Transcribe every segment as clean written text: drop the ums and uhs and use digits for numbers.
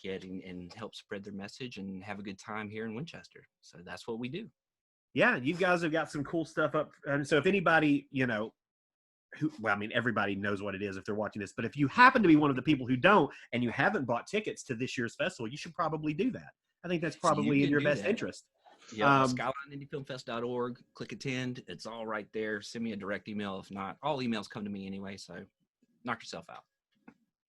yet and help spread their message and have a good time here in Winchester. So that's what we do. Yeah, you guys have got some cool stuff up. And so if anybody, everybody knows what it is if they're watching this. But if you happen to be one of the people who don't and you haven't bought tickets to this year's festival, you should probably do that. I think that's probably in your best interest. Yeah, SkylineIndieFilmFest.org. Click attend. It's all right there. Send me a direct email. If not, all emails come to me anyway. So knock yourself out.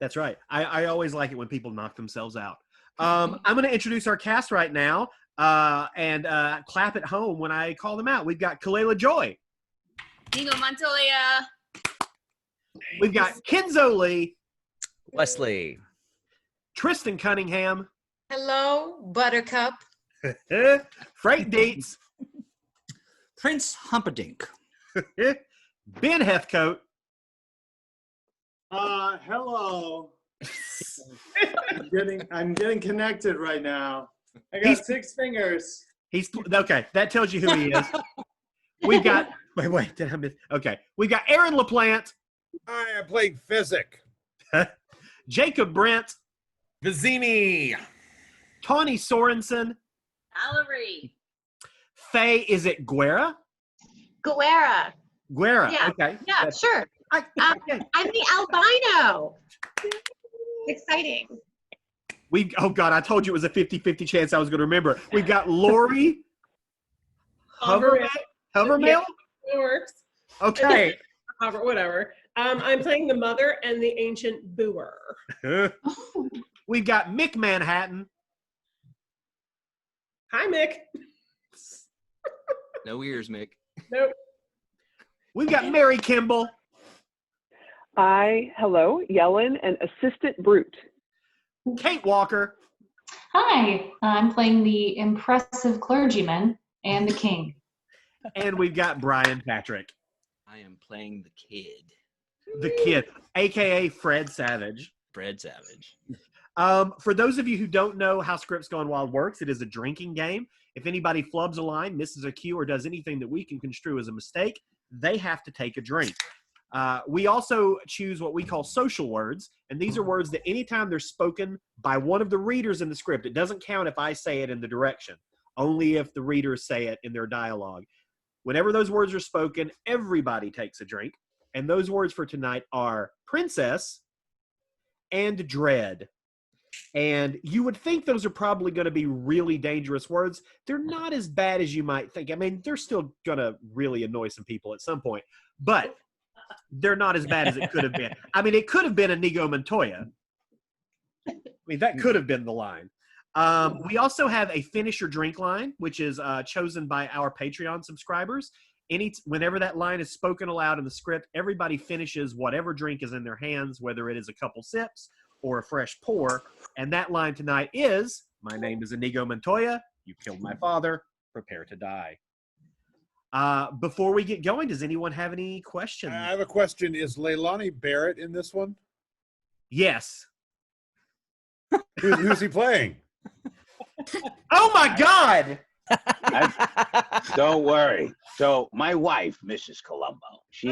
That's right. I always like it when people knock themselves out. I'm going to introduce our cast right now and clap at home when I call them out. We've got Khalilah Joy. Inigo Montoya. We've got Kenzo Lee. Wesley. Tristan Cunningham. Hello, Buttercup. Frank Dietz. Prince Humperdinck. Ben Hethcoat. Hello. I'm getting connected right now. I got 6 fingers. He's okay. That tells you who he is. We've got wait. Did I miss? Okay. We've got Aaron LaPlante. I am playing Physic. Jacob Brent. Vizzini. Tawny Sorensen. Valerie. Faye, is it Guerra? Guerra. Guerra. Yeah. Okay. Yeah, sure. I'm the albino. Exciting. Oh God, I told you it was a 50-50 chance I was going to remember. We've got Lori. Hovermale? Yeah, it works. Okay. Whatever. I'm playing the mother and the ancient booer. We've got Mick Manhattan. Hi, Mick. No ears, Mick. Nope. We've got Mary Kimball. Hello, Yellen and Assistant Brute. Kate Walker. Hi, I'm playing the impressive clergyman and the king. And we've got Brian Patrick. I am playing the kid. The kid, a.k.a. Fred Savage. Fred Savage. For those of you who don't know how Scripts Gone Wild works, it is a drinking game. If anybody flubs a line, misses a cue, or does anything that we can construe as a mistake, they have to take a drink. We also choose what we call social words, and these are words that anytime they're spoken by one of the readers in the script, it doesn't count if I say it in the direction, only if the readers say it in their dialogue. Whenever those words are spoken, everybody takes a drink, and those words for tonight are princess and dread. And you would think those are probably going to be really dangerous words. They're not as bad as you might think. I mean, they're still going to really annoy some people at some point, but they're not as bad as it could have been. I mean, it could have been Inigo Montoya. I mean, that could have been the line. We also have a finish your drink line, which is chosen by our Patreon subscribers. Whenever that line is spoken aloud in the script, everybody finishes whatever drink is in their hands, whether it is a couple sips or a fresh pour. And that line tonight is, my name is Inigo Montoya. You killed my father. Prepare to die. Before we get going, does anyone have any questions? I have a question. Is Leilani Barrett in this one? Yes. Who's he playing? Oh, my God. Don't worry. So my wife, Mrs. Colombo, she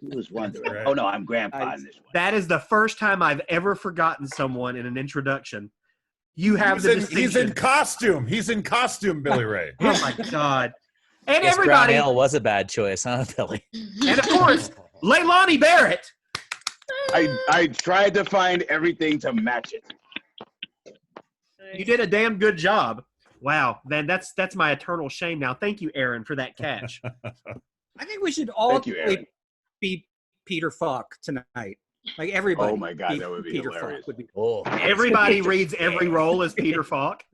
was wondering. Right. Oh, no, I'm grandpa in this one. That is the first time I've ever forgotten someone in an introduction. You have he's in costume. He's in costume, Billy Ray. Oh, my God. And Guess everybody. Brown Ale was a bad choice, huh, Billy? And, of course, Leilani Barrett. I tried to find everything to match it. You did a damn good job. Wow, man, that's my eternal shame now. Thank you, Aaron, for that catch. I think we should all be Peter Falk tonight. Like everybody. Oh my God, that would be Peter hilarious. Falk would be cool. Everybody reads every role as Peter Falk.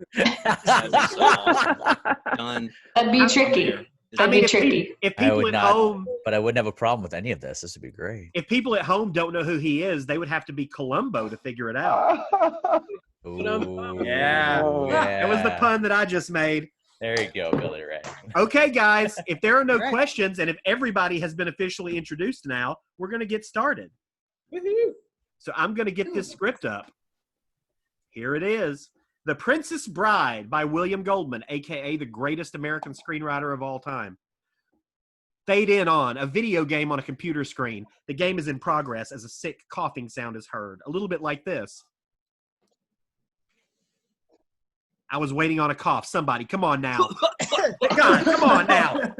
Done. That'd be tricky. That'd be tricky. If people at home, but I wouldn't have a problem with any of this. This would be great. If people at home don't know who he is, they would have to be Columbo to figure it out. Ooh, yeah. That was the pun that I just made. There you go, Billy Ray. Okay, guys, if there are no questions and if everybody has been officially introduced now, we're going to get started. Woohoo. So I'm going to get this script up. Here it is. The Princess Bride by William Goldman, a.k.a. the greatest American screenwriter of all time. Fade in on a video game on a computer screen. The game is in progress as a sick coughing sound is heard. A little bit like this. I was waiting on a cough. Somebody, come on now. God, come on now.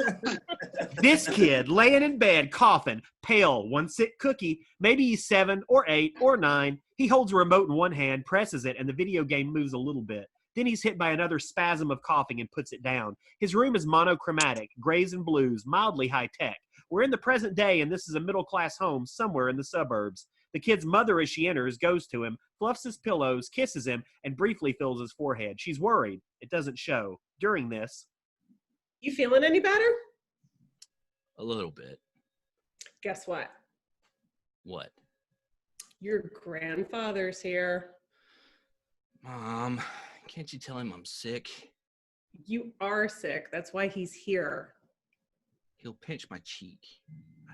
This kid laying in bed, coughing, pale, one sick cookie. Maybe he's 7 or 8 or 9. He holds a remote in one hand, presses it, and the video game moves a little bit. Then he's hit by another spasm of coughing and puts it down. His room is monochromatic, grays and blues, mildly high-tech. We're in the present day, and this is a middle-class home somewhere in the suburbs. The kid's mother, as she enters, goes to him, fluffs his pillows, kisses him, and briefly fills his forehead. She's worried. It doesn't show. During this, You feeling any better? A little bit. Guess what? What? Your grandfather's here. Mom, can't you tell him I'm sick? You are sick. That's why he's here. He'll pinch my cheek.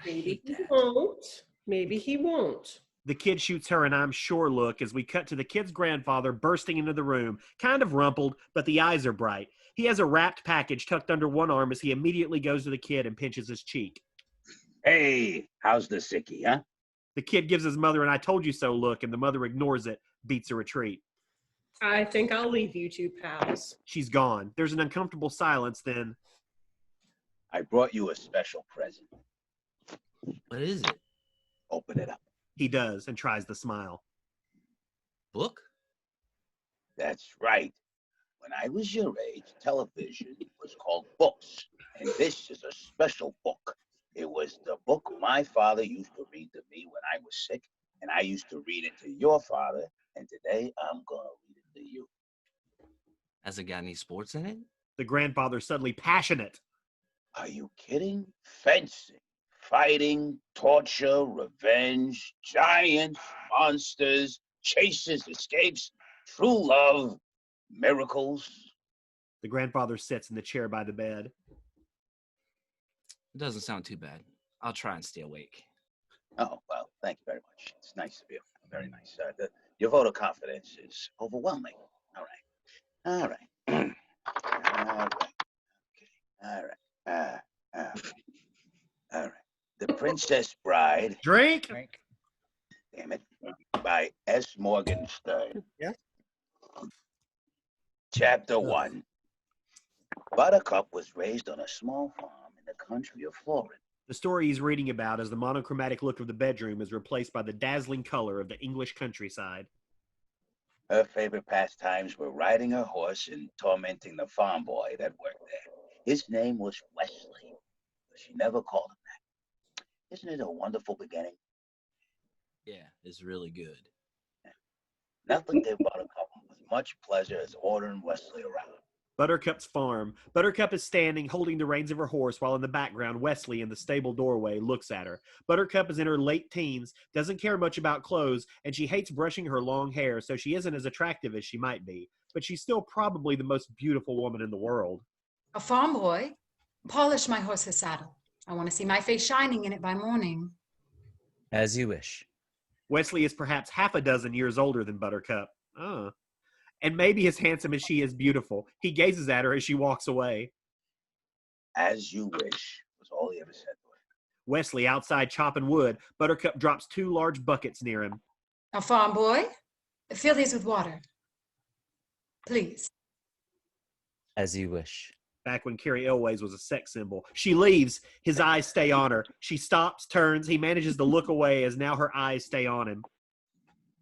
Maybe he won't. Maybe he won't. the kid shoots her an I'm sure look as we cut to the kid's grandfather bursting into the room, kind of rumpled, but the eyes are bright. He has a wrapped package tucked under one arm as he immediately goes to the kid and pinches his cheek. Hey, how's the sickie, huh? The kid gives his mother an I told you so look, and the mother ignores it, beats a retreat. I think I'll leave you two pals. She's gone. There's an uncomfortable silence, then. I brought you a special present. What is it? Open it up. He does, and tries the smile. Book? That's right. When I was your age, television was called books, and this is a special book. It was the book my father used to read to me when I was sick, and I used to read it to your father, and today I'm going to read it to you. Has it got any sports in it? The grandfather suddenly passionate. Are you kidding? Fencing, fighting, torture, revenge, giants, monsters, chases, escapes, true love, miracles. The grandfather sits in the chair by the bed. It doesn't sound too bad. I'll try and stay awake. Oh, well, thank you very much. It's nice of you. Very nice. Your vote of confidence is overwhelming. All right. All right. All right. Okay. All right. All right. The Princess Bride. Drink. Damn it. By S. Morgenstern. Yeah. Chapter 1. Buttercup was raised on a small farm in the country of Florida. The story he's reading about is the monochromatic look of the bedroom is replaced by the dazzling color of the English countryside. Her favorite pastimes were riding her horse and tormenting the farm boy that worked there. His name was Wesley, but she never called him that. Isn't it a wonderful beginning? Yeah, it's really good. Nothing gave Buttercup as much pleasure as ordering Wesley around. Buttercup's farm. Buttercup is standing, holding the reins of her horse, while in the background, Wesley, in the stable doorway, looks at her. Buttercup is in her late teens, doesn't care much about clothes, and she hates brushing her long hair, so she isn't as attractive as she might be. But she's still probably the most beautiful woman in the world. A farm boy? Polish my horse's saddle. I want to see my face shining in it by morning. As you wish. Wesley is perhaps half a dozen years older than Buttercup. And maybe as handsome as she is beautiful. He gazes at her as she walks away. As you wish, was all he ever said to her. Wesley outside chopping wood. Buttercup drops 2 large buckets near him. A farm boy? Fill these with water. Please. As you wish. Back when Carrie Elways was a sex symbol. She leaves. His eyes stay on her. She stops, turns. He manages to look away as now her eyes stay on him.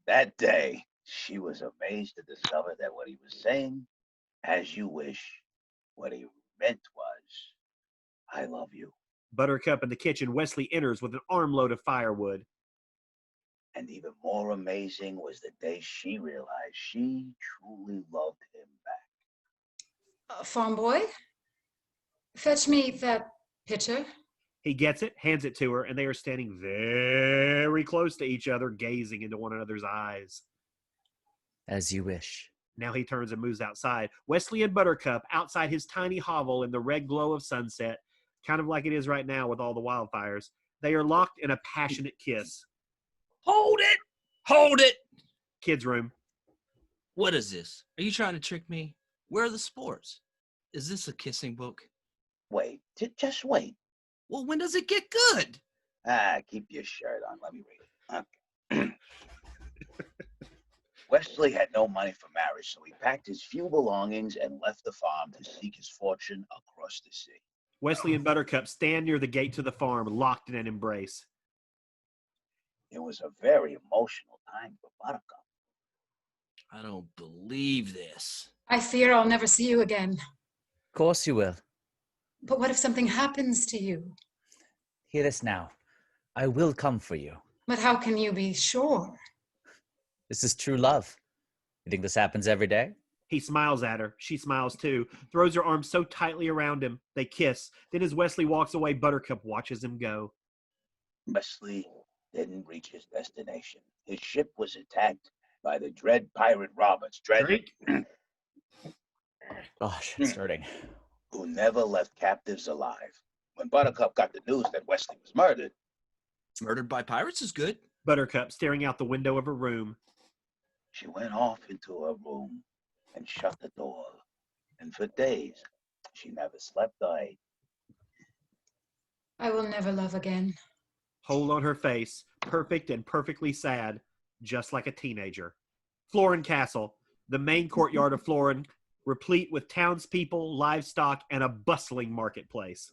That day, she was amazed to discover that what he was saying, as you wish, what he meant was, I love you. Buttercup in the kitchen, Wesley enters with an armload of firewood. And even more amazing was the day she realized she truly loved him back. Farm boy? Fetch me that pitcher. He gets it, hands it to her, and they are standing very close to each other, gazing into one another's eyes. As you wish. Now he turns and moves outside. Wesley and Buttercup outside his tiny hovel in the red glow of sunset, kind of like it is right now with all the wildfires. They are locked in a passionate kiss. Hold it! Hold it! Kids' room. What is this? Are you trying to trick me? Where are the sports? Is this a kissing book? Wait, just wait. Well, when does it get good? Keep your shirt on. Let me read it. Okay. Wesley had no money for marriage, so he packed his few belongings and left the farm to seek his fortune across the sea. Wesley and Buttercup stand near the gate to the farm, locked in an embrace. It was a very emotional time for Buttercup. I don't believe this. I fear I'll never see you again. Of course you will. But what if something happens to you? Hear this now. I will come for you. But how can you be sure? This is true love. You think this happens every day? He smiles at her. She smiles too, throws her arms so tightly around him. They kiss. Then as Wesley walks away, Buttercup watches him go. Wesley didn't reach his destination. His ship was attacked by the dread pirate Roberts. Gosh, it's hurting. Who never left captives alive. When Buttercup got the news that Wesley was murdered. Murdered by pirates is good. Buttercup staring out the window of her room. She went off into her room and shut the door. And for days, she never slept or ate. I will never love again. Hold on her face, perfect and perfectly sad, just like a teenager. Florin Castle, the main courtyard of Florin, replete with townspeople, livestock, and a bustling marketplace.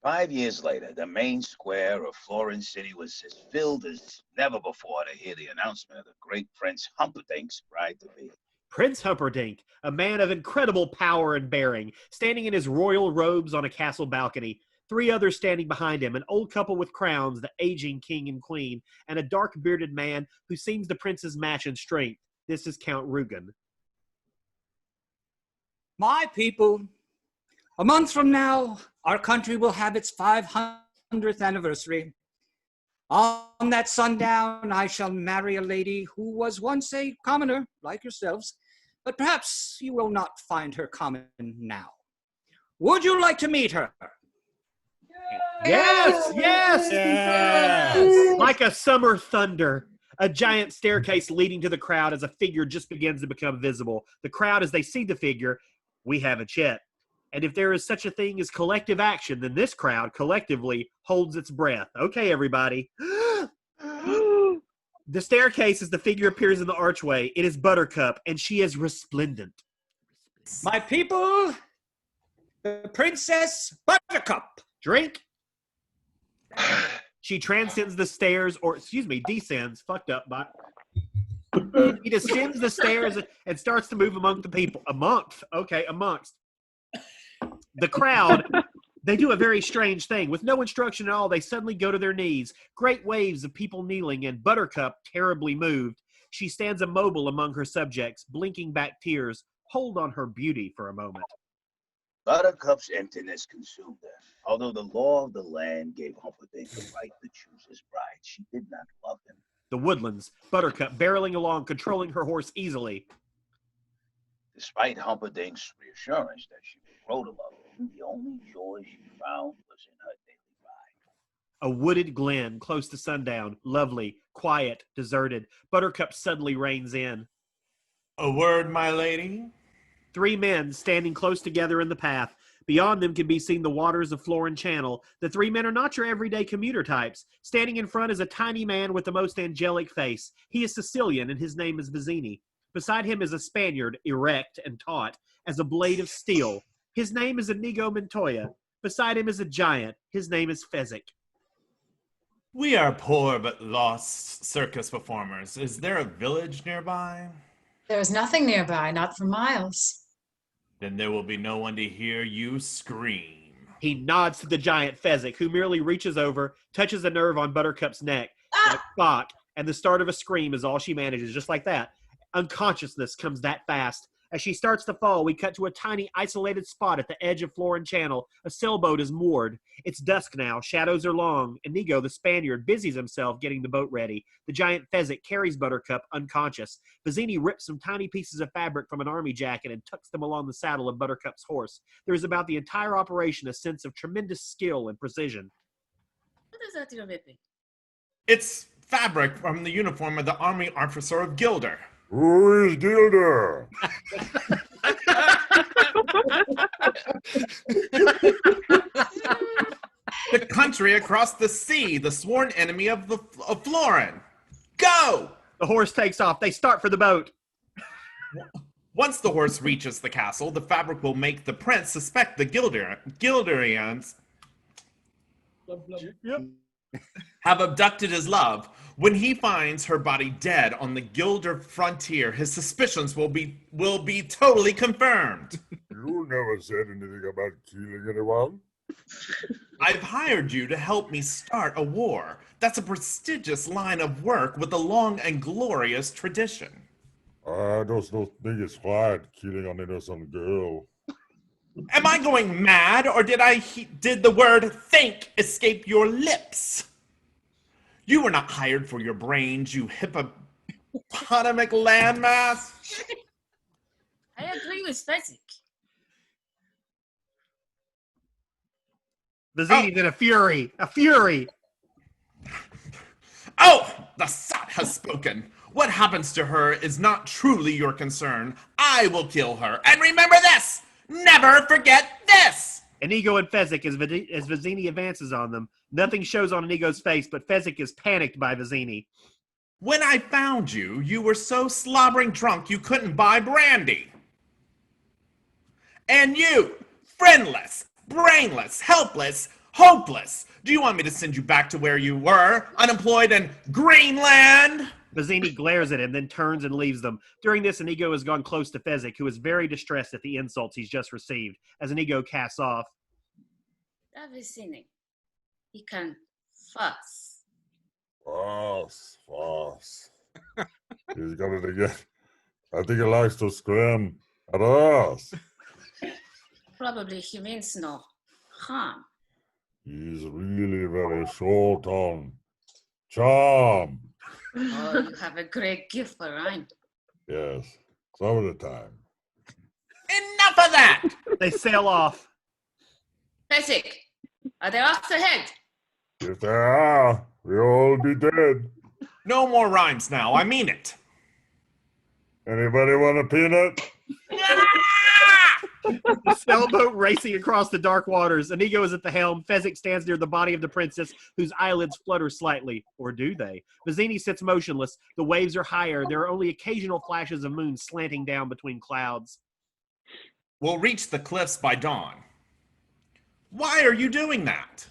5 years later, the main square of Florin City was as filled as never before to hear the announcement of the great Prince Humperdinck's bride-to-be. Prince Humperdinck, a man of incredible power and bearing, standing in his royal robes on a castle balcony. 3 others standing behind him, an old couple with crowns, the aging king and queen, and a dark-bearded man who seems the prince's match in strength. This is Count Rugen. My people, a month from now, our country will have its 500th anniversary. On that sundown, I shall marry a lady who was once a commoner, like yourselves, but perhaps you will not find her common now. Would you like to meet her? Yes, yes, yes. Like a summer thunder, a giant staircase leading to the crowd as a figure just begins to become visible. The crowd, as they see the figure, we haven't yet. And if there is such a thing as collective action, then this crowd collectively holds its breath. Okay, everybody. The staircase, as the figure appears in the archway, it is Buttercup, and she is resplendent. My people, the Princess Buttercup. Drink. She transcends the stairs, or excuse me, descends. Fucked up, but he descends the stairs and starts to move among the people. Amongst the crowd. They do a very strange thing. With no instruction at all, they suddenly go to their knees. Great waves of people kneeling, and Buttercup, terribly moved. She stands immobile among her subjects, blinking back tears. Hold on her beauty for a moment. Buttercup's emptiness consumed her. Although the law of the land gave Humperdinck the right to choose his bride, she did not love him. The woodlands, Buttercup barreling along, controlling her horse easily. Despite Humperdinck's reassurance that she would grow to love him, the only joy she found was in her daily ride. A wooded glen close to sundown, lovely, quiet, deserted. Buttercup suddenly reins in. A word, my lady? 3 men standing close together in the path. Beyond them can be seen the waters of Florin Channel. The 3 men are not your everyday commuter types. Standing in front is a tiny man with the most angelic face. He is Sicilian, and his name is Vizzini. Beside him is a Spaniard, erect and taut as a blade of steel. His name is Inigo Montoya. Beside him is a giant. His name is Fezzik. We are poor but lost circus performers. Is there a village nearby? There is nothing nearby, not for miles. Then there will be no one to hear you scream. He nods to the giant Fezzik, who merely reaches over, touches a nerve on Buttercup's neck, like Spock, and the start of a scream is all she manages, just like that. Unconsciousness comes that fast. As she starts to fall, we cut to a tiny, isolated spot at the edge of Florin Channel. A sailboat is moored. It's dusk now. Shadows are long. Inigo, the Spaniard, busies himself getting the boat ready. The giant Fezzik carries Buttercup unconscious. Vizzini rips some tiny pieces of fabric from an army jacket and tucks them along the saddle of Buttercup's horse. There is about the entire operation a sense of tremendous skill and precision. What is that, Tiro? It's fabric from the uniform of the army officer of Gilder. Who is Gilder? The country across the sea, the sworn enemy of Florin. Go! The horse takes off. They start for the boat. Once the horse reaches the castle, the fabric will make the prince suspect the Gilderians have abducted his love. When he finds her body dead on the Gilder frontier, his suspicions will be totally confirmed. You never said anything about killing anyone. I've hired you to help me start a war. That's a prestigious line of work with a long and glorious tradition. I just don't think it's right killing an innocent girl. Am I going mad, or did the word think escape your lips? You were not hired for your brains, you hippopotamic landmass. I agree with Fezzik. Vizzini's in a fury. A fury. Oh, the sot has spoken. What happens to her is not truly your concern. I will kill her. And remember this! Never forget this! Inigo and Fezzik as Vizzini advances on them. Nothing shows on Inigo's face, but Fezzik is panicked by Vizzini. When I found you, you were so slobbering drunk you couldn't buy brandy. And you, friendless, brainless, helpless, hopeless. Do you want me to send you back to where you were, unemployed in Greenland? Vizzini glares at him, then turns and leaves them. During this, Inigo has gone close to Fezzik, who is very distressed at the insults he's just received, as Inigo casts off. That Vizzini. He can fuss. Fuss. He's got it again. I think he likes to scream at us. Probably he means no harm. He's really very short on charm. Oh, you have a great gift for rhyme. Yes, some of the time. Enough of that! They sail off. Fezzik, are they off ahead? If they are, we'll all be dead. No more rhymes now, I mean it. Anybody want a peanut? The sailboat racing across the dark waters. Inigo is at the helm. Fezzik stands near the body of the princess, whose eyelids flutter slightly. Or do they? Vizzini sits motionless. The waves are higher. There are only occasional flashes of moon slanting down between clouds. We'll reach the cliffs by dawn. Why are you doing that?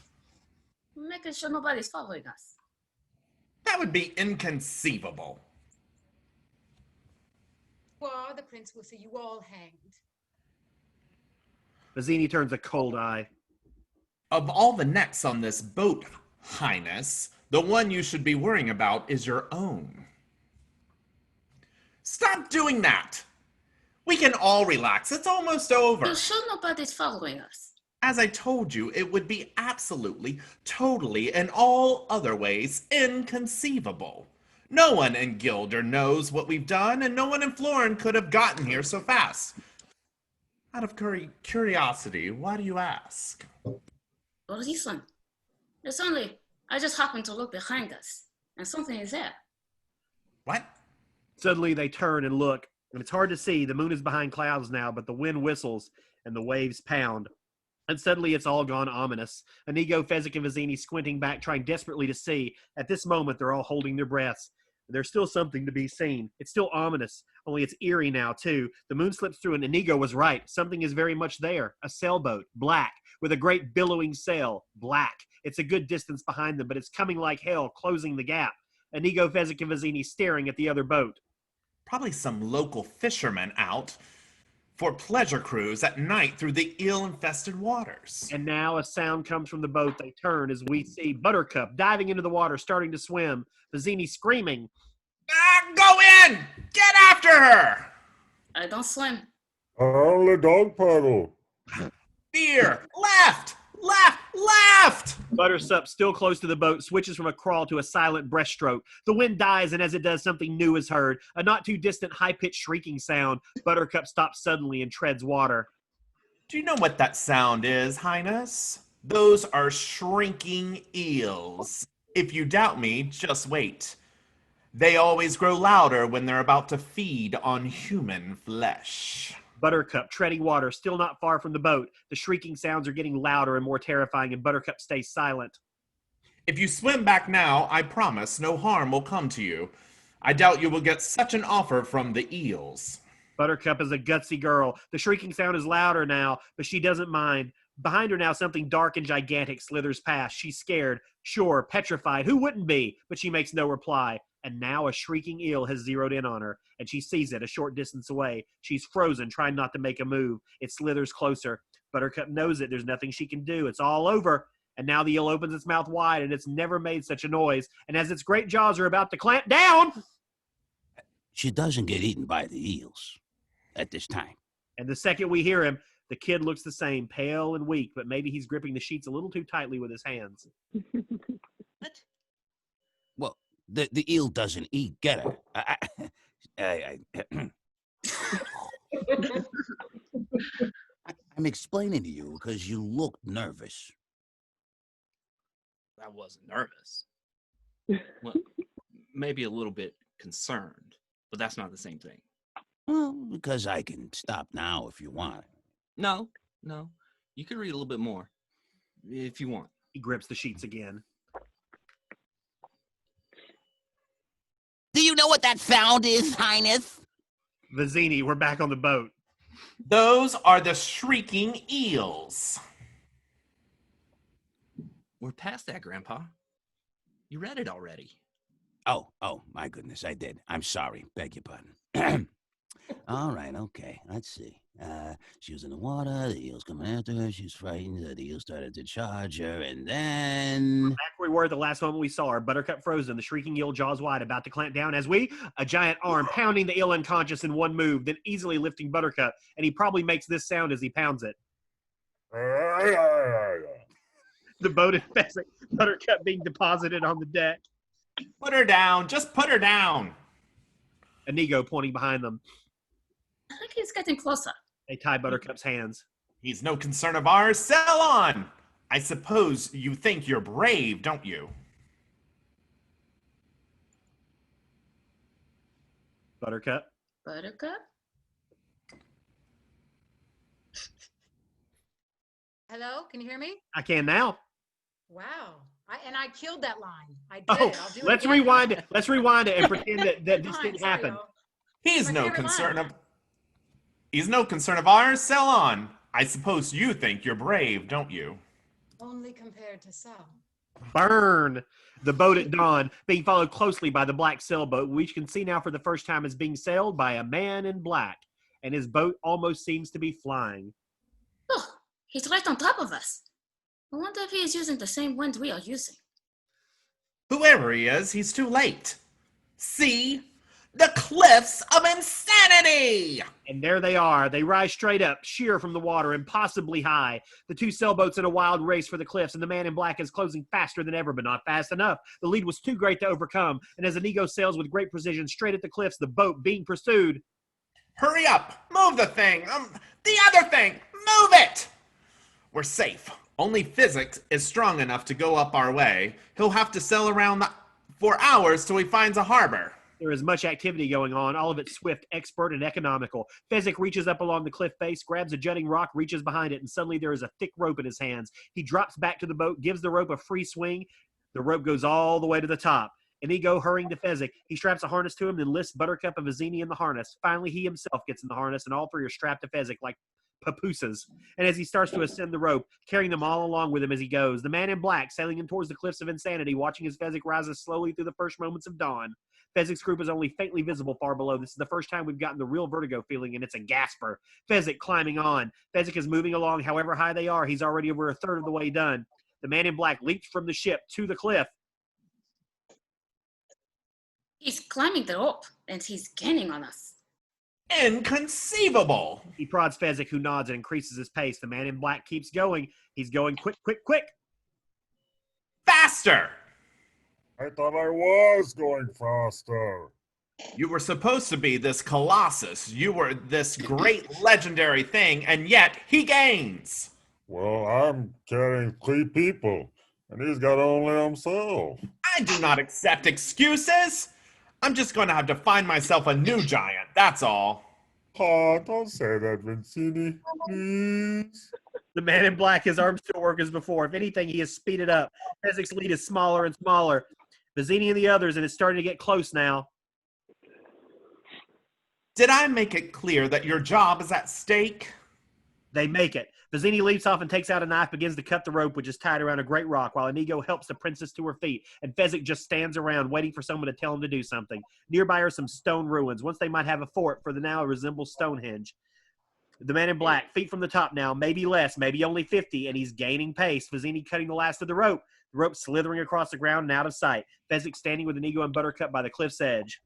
Making sure nobody's following us. That would be inconceivable. Well, the prince will see you all hanged. Vizzini turns a cold eye. Of all the necks on this boat, Highness, the one you should be worrying about is your own. Stop doing that! We can all relax. It's almost over. You sure nobody's following us? As I told you, it would be absolutely, totally, in all other ways, inconceivable. No one in Gilder knows what we've done, and no one in Florin could have gotten here so fast. Out of curiosity, why do you ask? Well, listen. It's only, I just happened to look behind us, and something is there. What? Suddenly they turn and look, and it's hard to see. The moon is behind clouds now, but the wind whistles and the waves pound. And suddenly it's all gone ominous. Inigo, Fezzik, and Vizzini squinting back, trying desperately to see. At this moment, they're all holding their breaths. There's still something to be seen. It's still ominous, only it's eerie now, too. The moon slips through, and Inigo was right. Something is very much there. A sailboat, black, with a great billowing sail, black. It's a good distance behind them, but it's coming like hell, closing the gap. Inigo, Fezzik, and Vizzini staring at the other boat. Probably some local fishermen out for pleasure cruise at night through the eel-infested waters. And now a sound comes from the boat. They turn as we see Buttercup diving into the water, starting to swim. Vizzini screaming. Go in! Get after her! I don't swim. Only dog paddle. Fear! Left! Left! Left! Buttercup, still close to the boat, switches from a crawl to a silent breaststroke. The wind dies, and as it does, something new is heard. A not-too-distant, high-pitched shrieking sound. Buttercup stops suddenly and treads water. Do you know what that sound is, Highness? Those are shrinking eels. If you doubt me, just wait. They always grow louder when they're about to feed on human flesh. Buttercup, treading water, still not far from the boat. The shrieking sounds are getting louder and more terrifying, and Buttercup stays silent. If you swim back now, I promise no harm will come to you. I doubt you will get such an offer from the eels. Buttercup is a gutsy girl. The shrieking sound is louder now, but she doesn't mind. Behind her now, something dark and gigantic slithers past. She's scared, sure, petrified. Who wouldn't be? But she makes no reply. And now a shrieking eel has zeroed in on her, and she sees it a short distance away. She's frozen, trying not to make a move. It slithers closer. Buttercup knows it. There's nothing she can do. It's all over. And now the eel opens its mouth wide, and it's never made such a noise. And as its great jaws are about to clamp down... She doesn't get eaten by the eels at this time. And the second we hear him, the kid looks the same, pale and weak, but maybe he's gripping the sheets a little too tightly with his hands. What? Well, the eel doesn't eat Guerra. I'm explaining to you because you look nervous. I wasn't nervous. Well, maybe a little bit concerned, but that's not the same thing. Well, because I can stop now if you want. No. You can read a little bit more if you want. He grips the sheets again. Do you know what that sound is, Highness? Vizzini, we're back on the boat. Those are the shrieking eels. We're past that, Grandpa. You read it already. Oh, my goodness, I did. I'm sorry. Beg your pardon. All right, okay. Let's see. She was in the water. The eels coming after her. She was frightened. The eel started to charge her, and then... Back where we were the last moment we saw her. Buttercup frozen, the shrieking eel jaws wide, about to clamp down as a giant arm pounding the eel unconscious in one move, then easily lifting Buttercup, and he probably makes this sound as he pounds it. The boat is passing. Buttercup being deposited on the deck. Put her down. Just put her down. Inigo pointing behind them. I think he's getting closer. They tie Buttercup's hands. He's no concern of ours. Sail on. I suppose you think you're brave, don't you? Buttercup. Hello, can you hear me? I can now. Wow. I killed that line. I did. Oh, I'll do let's it again. rewind it. Let's rewind it and pretend that this Fine, didn't sorry, happen. y'all. He's My no favorite concern line. of... He's no concern of ours. Sail on. I suppose you think you're brave, don't you? Only compared to some. Burn. The boat at dawn, being followed closely by the black sailboat, which can see now for the first time is being sailed by a man in black, and his boat almost seems to be flying. Oh, he's right on top of us. I wonder if he is using the same wind we are using. Whoever he is, he's too late. See? The cliffs of insanity! And there they are. They rise straight up, sheer from the water, impossibly high. The two sailboats in a wild race for the cliffs, and the man in black is closing faster than ever, but not fast enough. The lead was too great to overcome, and as Inigo sails with great precision straight at the cliffs, the boat being pursued. Hurry up! Move the thing! The other thing! Move it! We're safe. Only physics is strong enough to go up our way. He'll have to sail around for hours till he finds a harbor. There is much activity going on, all of it swift, expert, and economical. Fezzik reaches up along the cliff face, grabs a jutting rock, reaches behind it, and suddenly there is a thick rope in his hands. He drops back to the boat, gives the rope a free swing. The rope goes all the way to the top. Inigo hurrying to Fezzik. He straps a harness to him, then lifts Buttercup and Vizzini in the harness. Finally, he himself gets in the harness, and all three are strapped to Fezzik like papooses. And as he starts to ascend the rope, carrying them all along with him as he goes, the man in black sailing in towards the cliffs of insanity, watching as Fezzik rises slowly through the first moments of dawn. Fezzik's group is only faintly visible far below. This is the first time we've gotten the real vertigo feeling, and it's a gasper. Fezzik climbing on. Fezzik is moving along however high they are. He's already over a third of the way done. The man in black leaps from the ship to the cliff. He's climbing the rope, and he's gaining on us. Inconceivable! He prods Fezzik, who nods and increases his pace. The man in black keeps going. He's going quick, quick, quick. Faster! I thought I was going faster. You were supposed to be this colossus. You were this great legendary thing, and yet he gains. Well, I'm carrying 3 people, and he's got only himself. I do not accept excuses. I'm just going to have to find myself a new giant, that's all. Oh, don't say that, Vizzini, please. The man in black, his arms still work as before. If anything, he has speeded up. Fezzik's lead is smaller and smaller. Vizzini and the others, and it's starting to get close now. Did I make it clear that your job is at stake? They make it. Vizzini leaps off and takes out a knife, begins to cut the rope, which is tied around a great rock, while Inigo helps the princess to her feet, and Fezzik just stands around waiting for someone to tell him to do something. Nearby are some stone ruins. Once they might have a fort, for the now it resembles Stonehenge. The man in black, feet from the top now, maybe less, maybe only 50, and he's gaining pace. Vizzini cutting the last of the rope slithering across the ground and out of sight. Fezzik standing with Inigo and Buttercup by the cliff's edge.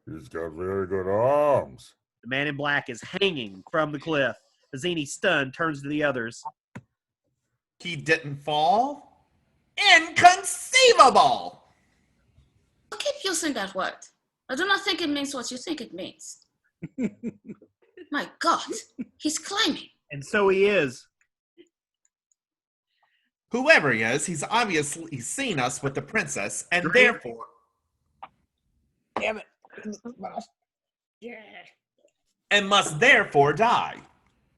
He's got very good arms. The man in black is hanging from the cliff. Vizzini, stunned, turns to the others. He didn't fall? Inconceivable! Keep using that word. I do not think it means what you think it means. My God, he's climbing. And so he is. Whoever he is, he's obviously seen us with the princess, and therefore... Damn it. Yeah. And must therefore die.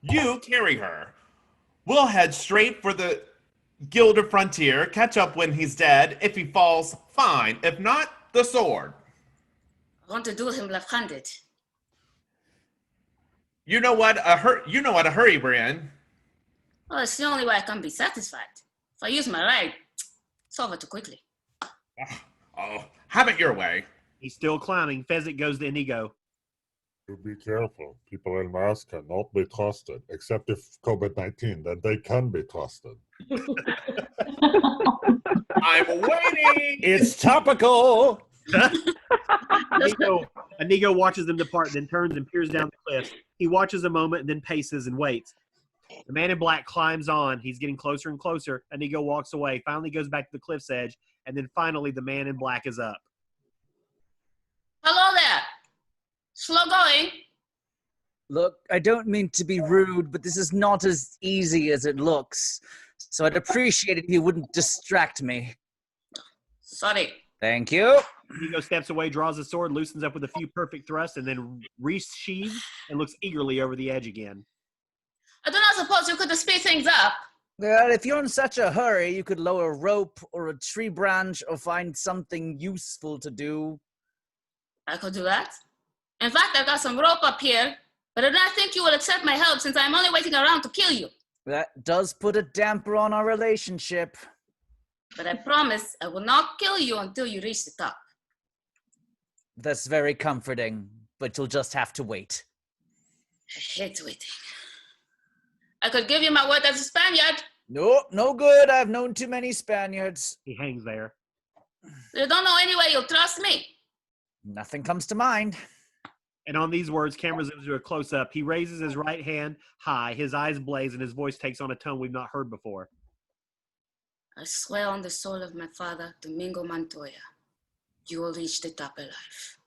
You carry her. We'll head straight for the Gilder frontier, catch up when he's dead. If he falls, fine. If not, the sword. I want to do him left-handed. You know what a hurry we're in. Well, it's the only way I can be satisfied. If I use my right, it's over too quickly. Oh, have it your way. He's still climbing. Fezzik goes to Inigo. You be careful. People in masks cannot be trusted, except if COVID-19, then they can be trusted. I'm waiting. It's topical. Inigo watches them depart, then turns and peers down the cliff. He watches a moment and then paces and waits. The man in black climbs on. He's getting closer and closer. Inigo walks away, finally goes back to the cliff's edge, and then finally the man in black is up. Hello there. Slow going. Look, I don't mean to be rude, but this is not as easy as it looks. So I'd appreciate it if you wouldn't distract me. Sorry. Thank you. Inigo steps away, draws his sword, loosens up with a few perfect thrusts, and then resheathes and looks eagerly over the edge again. I do not suppose you could speed things up. Well, if you're in such a hurry, you could lower a rope or a tree branch or find something useful to do. I could do that. In fact, I've got some rope up here, but I don't think you will accept my help since I'm only waiting around to kill you. That does put a damper on our relationship. But I promise I will not kill you until you reach the top. That's very comforting, but you'll just have to wait. I hate waiting. I could give you my word as a Spaniard. No, no good. I've known too many Spaniards. He hangs there. You don't know any way you'll trust me. Nothing comes to mind. And on these words, camera zooms to a close-up. He raises his right hand high, his eyes blaze, and his voice takes on a tone we've not heard before. I swear on the soul of my father, Domingo Montoya, you will reach the top alive.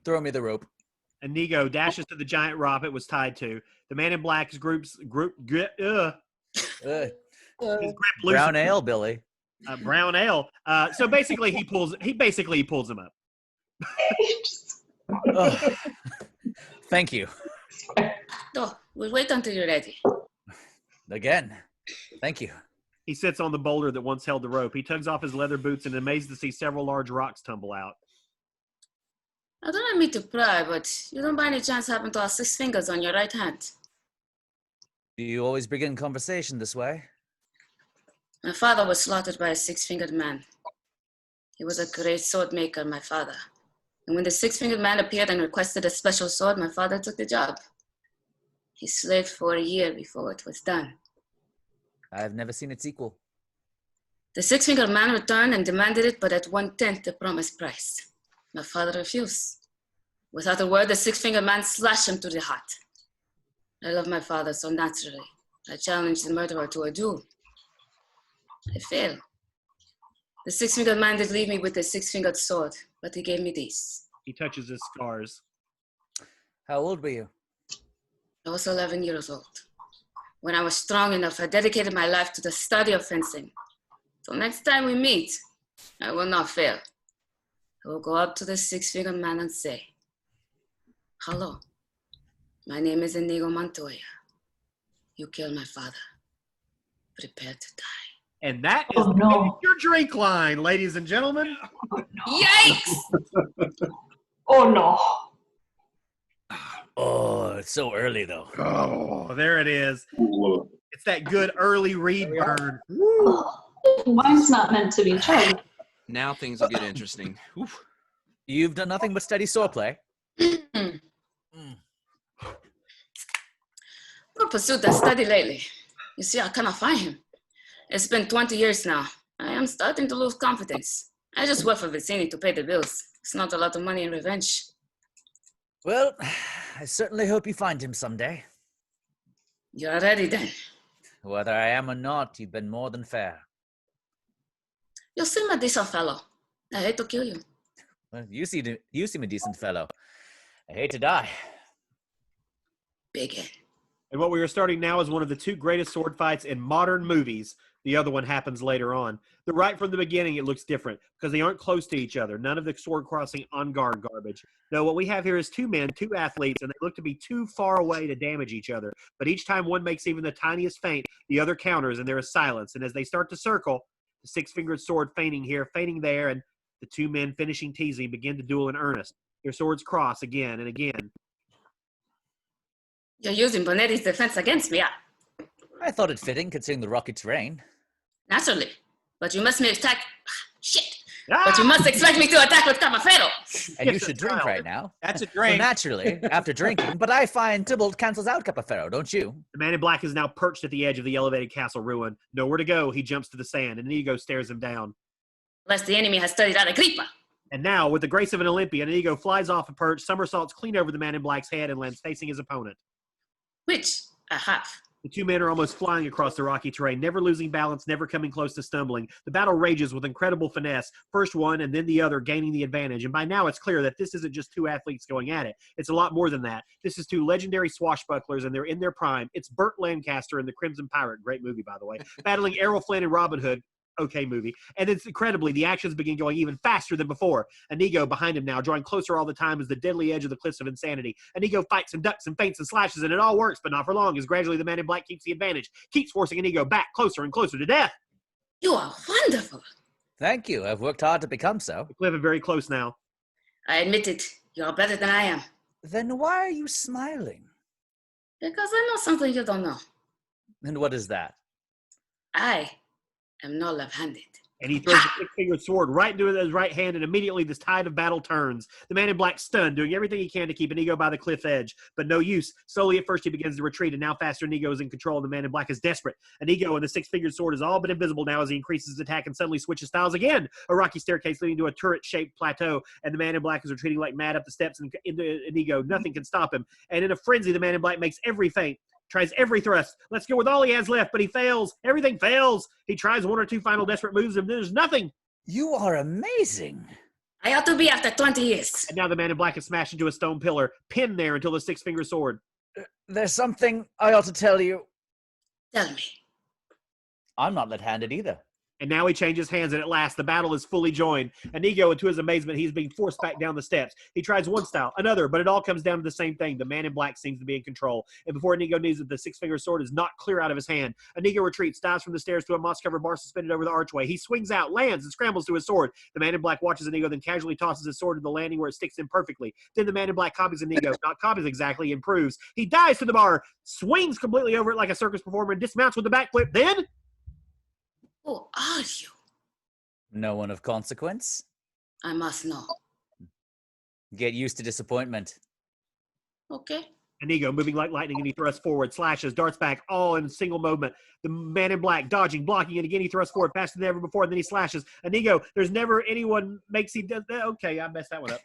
Throw me the rope. Inigo dashes to the giant rope it was tied to. The man in black's grip Brown ale, Billy. Brown ale. So basically, he pulls him up. Oh, thank you. No, we'll wait until you're ready. Again, thank you. He sits on the boulder that once held the rope. He tugs off his leather boots and is amazed to see several large rocks tumble out. I do not mean to pry, but you don't by any chance happen to have 6 fingers on your right hand? Do you always begin conversation this way? My father was slaughtered by a 6-fingered man. He was a great sword maker, my father. And when the 6-fingered man appeared and requested a special sword, my father took the job. He slaved for a year before it was done. I've never seen its equal. The 6-fingered man returned and demanded it, but at 1/10 the promised price. My father refused. Without a word, the 6-fingered man slashed him to the heart. I love my father, so naturally, I challenged the murderer to a duel. I failed. The 6-fingered man did leave me with a 6-fingered sword, but he gave me these. He touches his scars. How old were you? I was 11 years old. When I was strong enough, I dedicated my life to the study of fencing. So next time we meet, I will not fail. I will go up to the 6-fingered man and say, "Hello, my name is Inigo Montoya. You killed my father. Prepare to die." And that is your drink line, ladies and gentlemen. Yikes! Oh no. Oh, it's so early though. Oh, there it is. It's that good early read burn. Woo. Mine's not meant to be chugged. Now things will get interesting. Oof. You've done nothing but steady swordplay. Good pursuit and study lately. You see, I cannot find him. It's been 20 years now. I am starting to lose confidence. I just work for Vicini to pay the bills. It's not a lot of money in revenge. Well, I certainly hope you find him someday. You're ready then. Whether I am or not, you've been more than fair. You seem a decent fellow. I hate to kill you. Well, you seem a decent fellow. I hate to die. Big. And what we are starting now is one of the two greatest sword fights in modern movies. The other one happens later on. Right from the beginning, it looks different because they aren't close to each other. None of the sword crossing on guard garbage. No, what we have here is two men, two athletes, and they look to be too far away to damage each other. But each time one makes even the tiniest feint, the other counters, and there is silence. And as they start to circle, the six-fingered sword feigning here, feigning there, and the two men finishing teasing begin to duel in earnest. Their swords cross again and again. You're using Bonetti's defense against me, I thought it fitting considering the rocky terrain. Naturally. But you must attack. Shit. Ah! But you must expect me to attack with Cabafero. And you should drink right now. That's a Well, drink. naturally, after drinking. But I find Tybalt cancels out Capafero, don't you? The man in black is now perched at the edge of the elevated castle ruin. Nowhere to go, he jumps to the sand, and Inigo stares him down. Lest the enemy has studied out Agrippa. And now, with the grace of an Olympian, Inigo flies off a perch, somersaults clean over the man in black's head, and lands facing his opponent. Which I have. The two men are almost flying across the rocky terrain, never losing balance, never coming close to stumbling. The battle rages with incredible finesse, first one and then the other gaining the advantage. And by now it's clear that this isn't just two athletes going at it. It's a lot more than that. This is two legendary swashbucklers, and they're in their prime. It's Burt Lancaster and the Crimson Pirate, great movie, by the way, battling Errol Flynn and Robin Hood. Okay movie. And it's incredibly, the actions begin going even faster than before. Inigo behind him now, drawing closer all the time as the deadly edge of the cliffs of insanity. Inigo fights and ducks and feints and slashes, and it all works, but not for long, as gradually the man in black keeps the advantage, keeps forcing Inigo back closer and closer to death. You are wonderful. Thank you. I've worked hard to become so. The cliff is very close now. I admit it. You are better than I am. Then why are you smiling? Because I know something you don't know. And what is that? I am not left-handed. And he throws a six-fingered sword right into his right hand, and immediately this tide of battle turns. The man in black stunned, doing everything he can to keep Inigo by the cliff edge, but no use. Slowly at first he begins to retreat, and now faster Inigo is in control, and the man in black is desperate. Inigo and the six-fingered sword is all but invisible now as he increases his attack and suddenly switches styles again. A rocky staircase leading to a turret-shaped plateau, and the man in black is retreating like mad up the steps and into Inigo. Nothing can stop him. And in a frenzy, the man in black makes every feint. Tries every thrust. Let's go with all he has left, but he fails. Everything fails. He tries one or two final desperate moves, and there's nothing. You are amazing. I ought to be after 20 years. And now the man in black is smashed into a stone pillar, pinned there until the six-fingered sword. There's something I ought to tell you. Tell me. I'm not left-handed either. And now he changes hands, and at last the battle is fully joined. Inigo, to his amazement, he's being forced back down the steps. He tries one style, another, but it all comes down to the same thing. The man in black seems to be in control. And before Inigo needs it, the six-fingered sword is knocked clear out of his hand. Inigo retreats, dives from the stairs to a moss-covered bar suspended over the archway. He swings out, lands, and scrambles to his sword. The man in black watches Inigo, then casually tosses his sword to the landing where it sticks in perfectly. Then the man in black copies Inigo, not copies exactly, improves. He dives to the bar, swings completely over it like a circus performer, and dismounts with the backflip. Then... Who are you? No one of consequence? I must know. Get used to disappointment. Okay. Inigo moving like lightning, and he thrusts forward, slashes, darts back, all in a single movement. The man in black dodging, blocking, and again he thrusts forward faster than ever before, and then he slashes. Inigo, there's never anyone makes he does that. Okay, I messed that one up.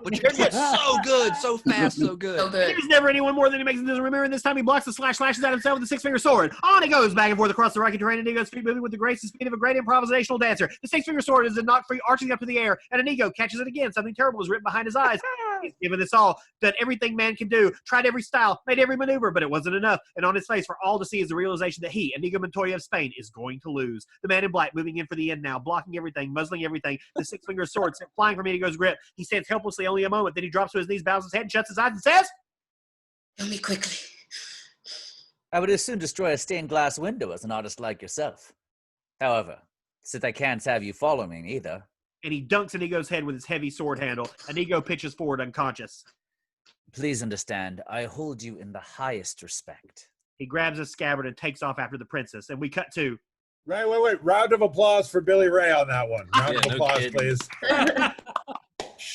But you're doing so good, so fast, so good. So good. There's never anyone more than he makes it doesn't remember, and this time he blocks the slash, slashes at himself with a six-finger sword. On he goes, back and forth across the rocky terrain, Inigo's feet moving with the grace and speed of a great improvisational dancer. The six-finger sword is a knock-free, arching up to the air, and Inigo catches it again. Something terrible is written behind his eyes. He's given this all, done everything man can do, tried every style, made every maneuver, but it wasn't enough. And on his face, for all to see, is the realization that he, Inigo Montoya of Spain, is going to lose. The man in black moving in for the end now, blocking everything, muzzling everything. The six-finger sword sent flying from Inigo's grip. He stands helplessly only a moment, then he drops to his knees, bows his head, and shuts his eyes and says, Kill me quickly. I would as soon destroy a stained glass window as an artist like yourself. However, since I can't have you follow me either, and he dunks Inigo's head with his heavy sword handle. Inigo pitches forward unconscious. Please understand, I hold you in the highest respect. He grabs his scabbard and takes off after the princess, and we cut to... Wait. Round of applause for Billy Ray on that one. Round of no applause, kidding. please.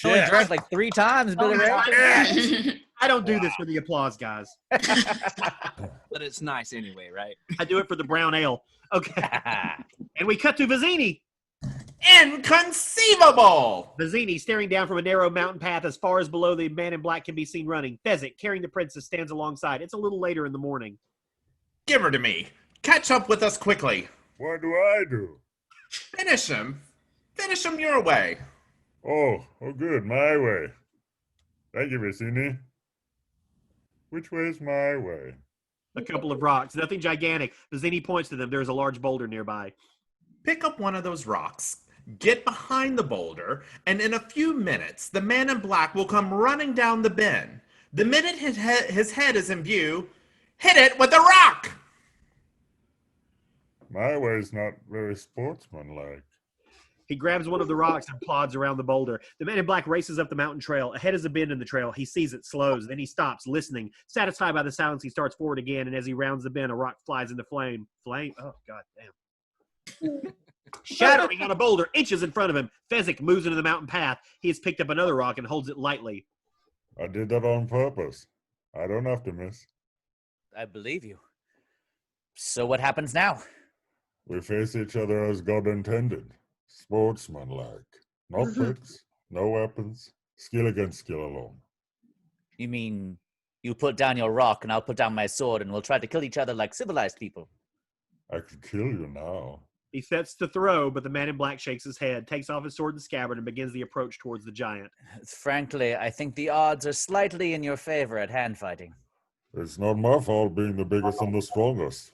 Only drank like 3 times, Billy Ray. I don't do this for the applause, guys. But it's nice anyway, right? I do it for the brown ale. Okay. And we cut to Vizzini. Inconceivable! Vizzini, staring down from a narrow mountain path as far as below the man in black can be seen running. Fezzik, carrying the princess, stands alongside. It's a little later in the morning. Give her to me. Catch up with us quickly. What do I do? Finish him. Finish him your way. Oh, good, my way. Thank you, Vicini. Which way is my way? A couple of rocks, nothing gigantic. Vizzini points to them. There's a large boulder nearby. Pick up one of those rocks, get behind the boulder, and in a few minutes, the man in black will come running down the bend. The minute his head is in view, hit it with a rock! My way's not very sportsmanlike. He grabs one of the rocks and plods around the boulder. The man in black races up the mountain trail. Ahead is a bend in the trail. He sees it, slows. Then he stops, listening. Satisfied by the silence, he starts forward again, and as he rounds the bend, a rock flies into flame. Flame? Oh, god damn. Shattering on a boulder, inches in front of him. Fezzik moves into the mountain path. He has picked up another rock and holds it lightly. I did that on purpose. I don't have to miss. I believe you. So what happens now? We face each other as God intended. Sportsmanlike. No tricks, no weapons. Skill against skill alone. You mean you put down your rock and I'll put down my sword and we'll try to kill each other like civilized people? I could kill you now. He sets to throw, but the man in black shakes his head, takes off his sword and scabbard, and begins the approach towards the giant. Frankly, I think the odds are slightly in your favor at hand fighting. It's not my fault being the biggest and the strongest.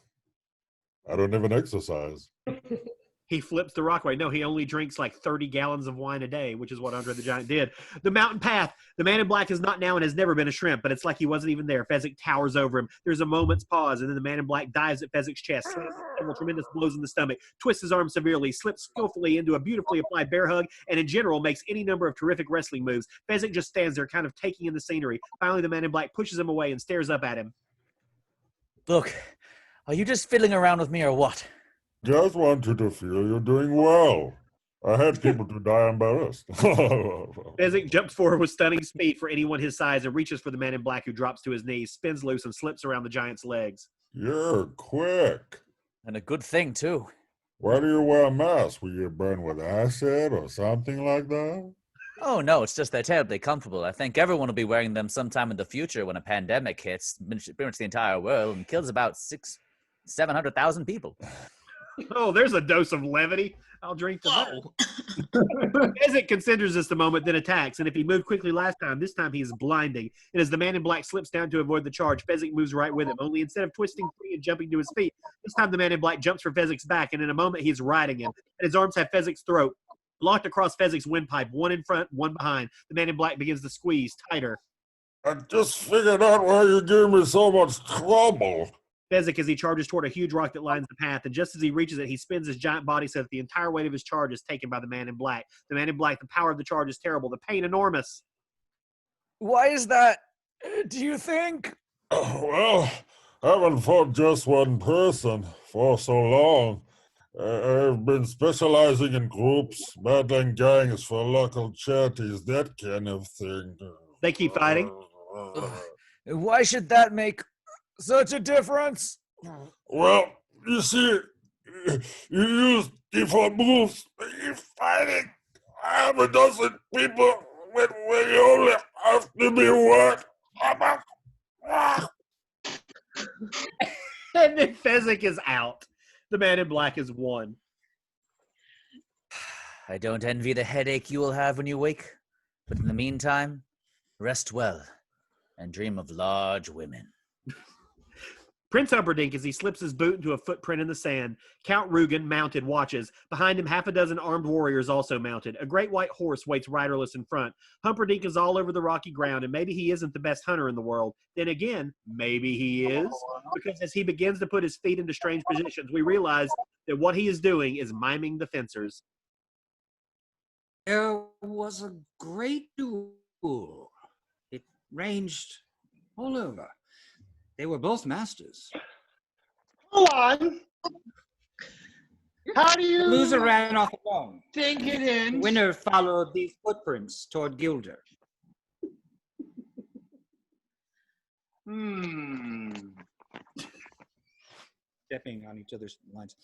I don't even exercise. He flips the rock away. No, he only drinks like 30 gallons of wine a day, which is what Andre the Giant did. The mountain path. The man in black is not now and has never been a shrimp, but it's like he wasn't even there. Fezzik towers over him. There's a moment's pause, and then the man in black dives at Fezzik's chest, several tremendous blows in the stomach, twists his arm severely, slips skillfully into a beautifully applied bear hug, and in general makes any number of terrific wrestling moves. Fezzik just stands there, kind of taking in the scenery. Finally, the man in black pushes him away and stares up at him. Look, are you just fiddling around with me or what? Just want you to feel you're doing well. I had people to die embarrassed. Fezzik jumps forward with stunning speed for anyone his size and reaches for the man in black, who drops to his knees, spins loose, and slips around the giant's legs. You're quick. And a good thing, too. Why do you wear a mask? Will you burn with acid or something like that? Oh, no, it's just they're terribly comfortable. I think everyone will be wearing them sometime in the future when a pandemic hits pretty much the entire world and kills about 700,000 people. Oh, there's a dose of levity. I'll drink to that. Fezzik considers this a moment, then attacks. And if he moved quickly last time, this time he is blinding. And as the man in black slips down to avoid the charge, Fezzik moves right with him. Only instead of twisting free and jumping to his feet, this time the man in black jumps for Fezzik's back. And in a moment, he's riding him. And his arms have Fezzik's throat. Locked across Fezzik's windpipe, one in front, one behind. The man in black begins to squeeze tighter. I just figured out why you gave me so much trouble. Fezzik as he charges toward a huge rock that lines the path, and just as he reaches it, he spins his giant body so that the entire weight of his charge is taken by the man in black. The man in black, the power of the charge is terrible, the pain enormous. Why is that, do you think? Well, I haven't fought just one person for so long. I've been specializing in groups, battling gangs for local charities, that kind of thing. They keep fighting? Why should that make such a difference? Well, you see, you use default moves, you're fighting half a dozen people when you only have to be one. And then Fezzik is out. The man in black is won. I don't envy the headache you will have when you wake, but in the meantime, rest well and dream of large women. Prince Humperdinck, as he slips his boot into a footprint in the sand. Count Rugen, mounted, watches. Behind him, half a dozen armed warriors also mounted. A great white horse waits riderless in front. Humperdinck is all over the rocky ground, and maybe he isn't the best hunter in the world. Then again, maybe he is. Because as he begins to put his feet into strange positions, we realize that what he is doing is miming the fencers. There was a great duel. It ranged all over. They were both masters. Hold on. How do you The loser ran off alone. think it The ends? winner followed these footprints toward Gilder. Stepping on each other's lines.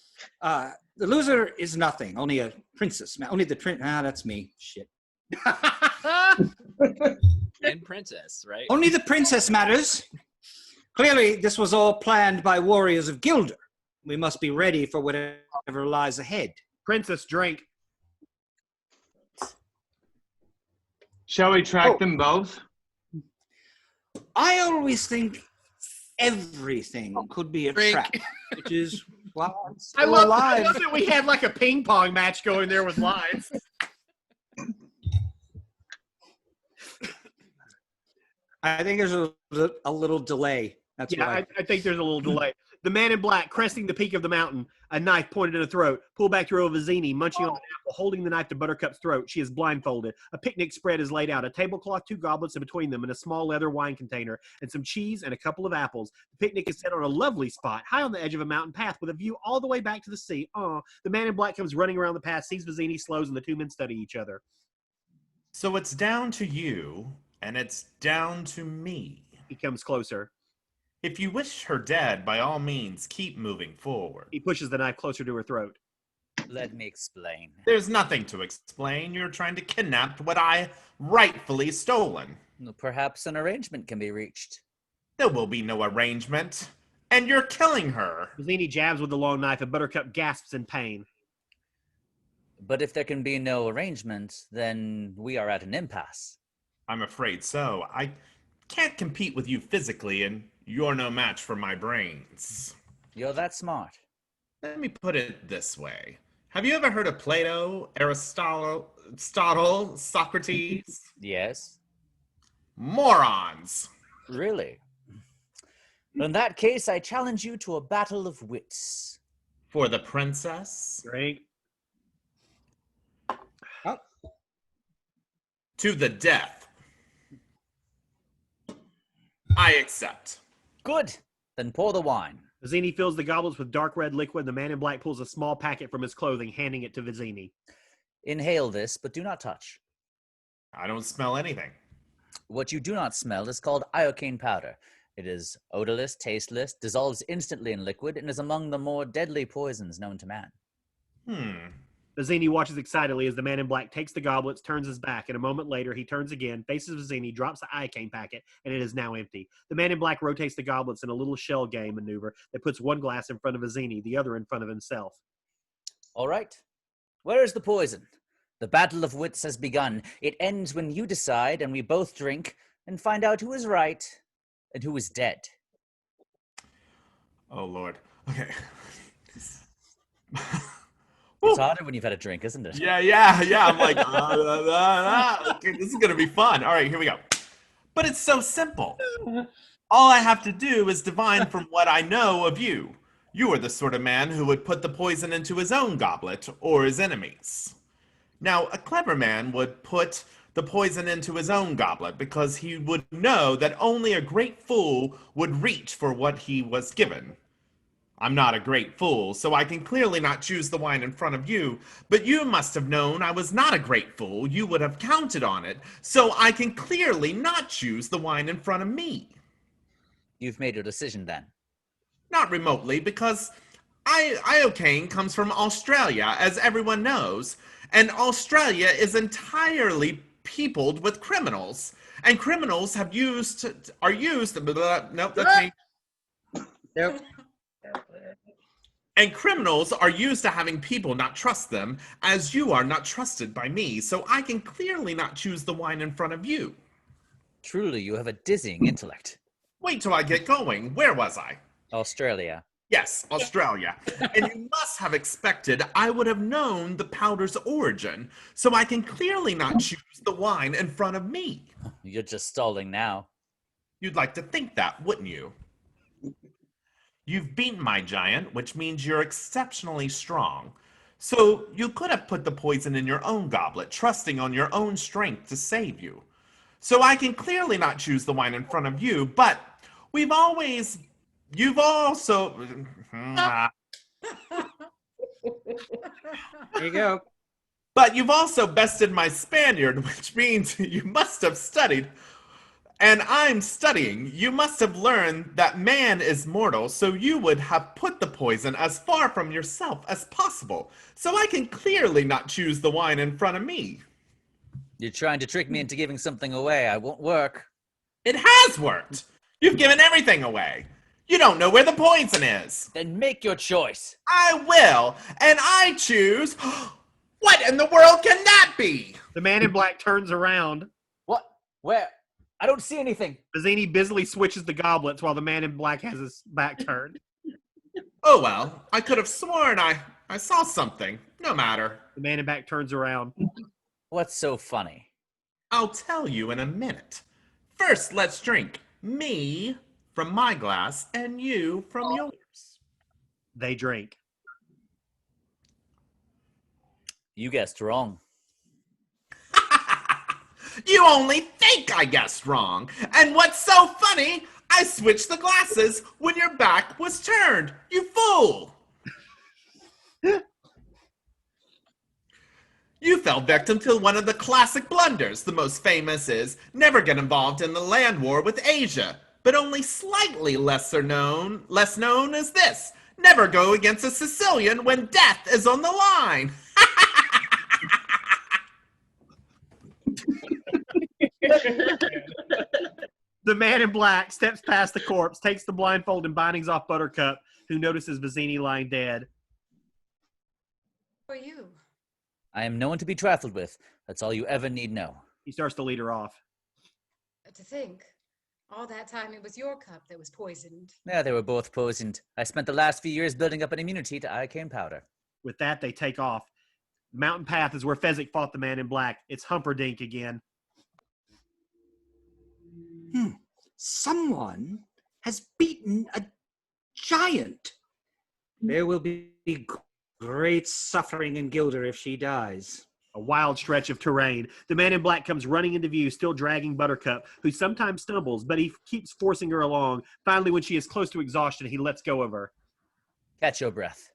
The loser is nothing. Only a princess. Only the prince. That's me. Shit. And princess, right? Only the princess matters. Clearly, this was all planned by warriors of Gilder. We must be ready for whatever lies ahead. Princess, drink. Shall we track them both? I always think everything could be a trap, which is why I'm still I alive. love that we had like a ping pong match going there with lines. I think there's a little delay. That's why. I think there's a little delay. The man in black, cresting the peak of the mountain, a knife pointed in the throat, pulled back to row of Vizzini, munching on an apple, holding the knife to Buttercup's throat. She is blindfolded. A picnic spread is laid out, a tablecloth, 2 goblets in between them, and a small leather wine container, and some cheese and a couple of apples. The picnic is set on a lovely spot, high on the edge of a mountain path with a view all the way back to the sea. The man in black comes running around the path, sees Vizzini, slows, and the 2 men study each other. So it's down to you, and it's down to me. He comes closer. If you wish her dead, by all means, keep moving forward. He pushes the knife closer to her throat. Let me explain. There's nothing to explain. You're trying to kidnap what I rightfully stolen. Perhaps an arrangement can be reached. There will be no arrangement. And you're killing her. Vizzini jabs with the long knife, and Buttercup gasps in pain. But if there can be no arrangement, then we are at an impasse. I'm afraid so. I can't compete with you physically, and you're no match for my brains. You're that smart. Let me put it this way. Have you ever heard of Plato, Aristotle, Socrates? Yes. Morons! Really? In that case, I challenge you to a battle of wits. For the princess? Drink. Oh. To the death. I accept. Good. Then pour the wine. Vizzini fills the goblets with dark red liquid. The man in black pulls a small packet from his clothing, handing it to Vizzini. Inhale this, but do not touch. I don't smell anything. What you do not smell is called iocane powder. It is odorless, tasteless, dissolves instantly in liquid, and is among the more deadly poisons known to man. Vizzini watches excitedly as the man in black takes the goblets, turns his back, and a moment later he turns again, faces Vizzini, drops the iocane packet, and it is now empty. The man in black rotates the goblets in a little shell game maneuver that puts one glass in front of Vizzini, the other in front of himself. All right. Where is the poison? The battle of wits has begun. It ends when you decide and we both drink and find out who is right and who is dead. Oh, Lord. Okay. It's harder when you've had a drink, isn't it? Yeah. I'm like, okay, this is going to be fun. All right, here we go. But it's so simple. All I have to do is divine from what I know of you. You are the sort of man who would put the poison into his own goblet or his enemy's. Now, a clever man would put the poison into his own goblet because he would know that only a great fool would reach for what he was given. I'm not a great fool, so I can clearly not choose the wine in front of you, but you must have known I was not a great fool. You would have counted on it, so I can clearly not choose the wine in front of me. You've made your decision then. Not remotely, because iocane comes from Australia, as everyone knows, and Australia is entirely peopled with criminals, and criminals are used. Nope, that's me. Nope. And criminals are used to having people not trust them, as you are not trusted by me, so I can clearly not choose the wine in front of you. Truly, you have a dizzying intellect. Wait till I get going. Where was I? Australia. Yes, Australia. And you must have expected I would have known the powder's origin, so I can clearly not choose the wine in front of me. You're just stalling now. You'd like to think that, wouldn't you? You've beaten my giant, which means you're exceptionally strong. So you could have put the poison in your own goblet, trusting on your own strength to save you. So I can clearly not choose the wine in front of you, but you've also... There you go. But you've also bested my Spaniard, which means you must have studied. And I'm studying. You must have learned that man is mortal, so you would have put the poison as far from yourself as possible. So I can clearly not choose the wine in front of me. You're trying to trick me into giving something away. I won't work. It has worked. You've given everything away. You don't know where the poison is. Then make your choice. I will, and I choose... What in the world can that be? The man in black turns around. What? Where? I don't see anything. Bazzini busily switches the goblets while the man in black has his back turned. Oh, well, I could have sworn I saw something. No matter. The man in black turns around. What's so funny? I'll tell you in a minute. First, let's drink. Me from my glass and you from yours. They drink. You guessed wrong. You only think I guessed wrong. And what's so funny, I switched the glasses when your back was turned. You fool! You fell victim to one of the classic blunders. The most famous is never get involved in the land war with Asia. But only slightly less known is this. Never go against a Sicilian when death is on the line. The man in black steps past the corpse, takes the blindfold and bindings off Buttercup, who notices Bazzini lying dead. Who are you? I am no one to be trifled with. That's all you ever need know. He starts to lead her off. To think, all that time it was your cup that was poisoned. Yeah, they were both poisoned. I spent the last few years building up an immunity to arcane powder. With that, they take off. Mountain Path is where Fezzik fought the man in black. It's Humperdinck again. Someone has beaten a giant. There will be great suffering in Gilder if she dies. A wild stretch of terrain. The man in black comes running into view, still dragging Buttercup, who sometimes stumbles, but he keeps forcing her along. Finally, when she is close to exhaustion, he lets go of her. Catch your breath.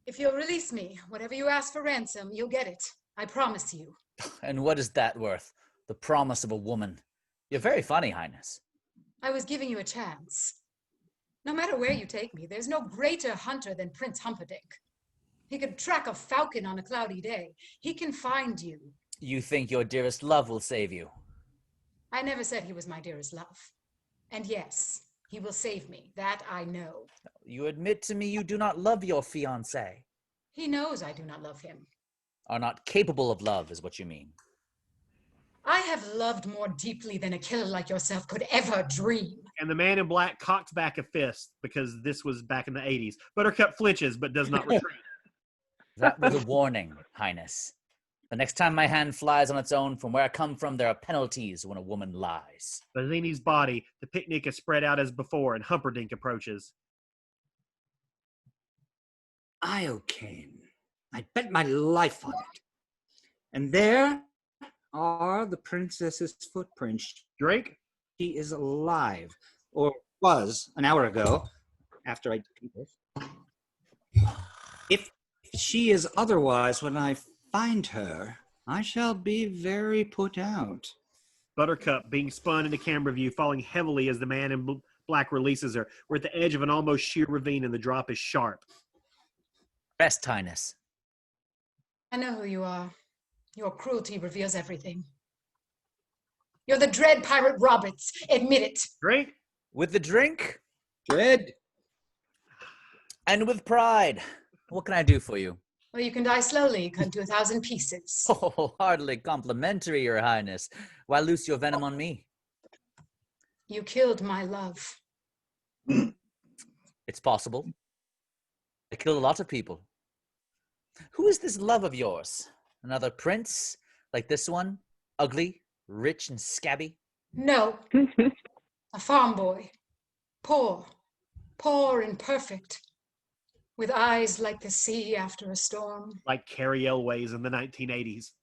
If you'll release me, whatever you ask for ransom, you'll get it. I promise you. And what is that worth? The promise of a woman. You're very funny, Highness. I was giving you a chance. No matter where you take me, there's no greater hunter than Prince Humperdinck. He could track a falcon on a cloudy day. He can find you. You think your dearest love will save you? I never said he was my dearest love. And yes, he will save me. That I know. You admit to me you do not love your fiancé. He knows I do not love him. Are not capable of love, is what you mean. I have loved more deeply than a killer like yourself could ever dream. And the man in black cocks back a fist, because this was back in the 80s. Buttercup flinches, but does not retreat. That was a warning, Highness. The next time my hand flies on its own, from where I come from, there are penalties when a woman lies. Bazzini's body, the picnic is spread out as before, and Humperdinck approaches. Iocane. I bet my life on it. And there are the princess's footprints. Drake? She is alive, or was an hour ago, after I did this. If she is otherwise, when I find her, I shall be very put out. Buttercup being spun into camera view, falling heavily as the man in black releases her. We're at the edge of an almost sheer ravine, and the drop is sharp. Best, Highness. I know who you are. Your cruelty reveals everything. You're the dread pirate Roberts. Admit it. Drink? With the drink? Dread. And with pride. What can I do for you? Well, you can die slowly, cut into 1,000 pieces. Oh, hardly complimentary, Your Highness. Why loose your venom on me? You killed my love. It's possible. I killed a lot of people. Who is this love of yours? Another prince? Like this one? Ugly, rich, and scabby? No. A farm boy. Poor. Poor and perfect. with eyes like the sea after a storm. Like Carrie Elways in the 1980s.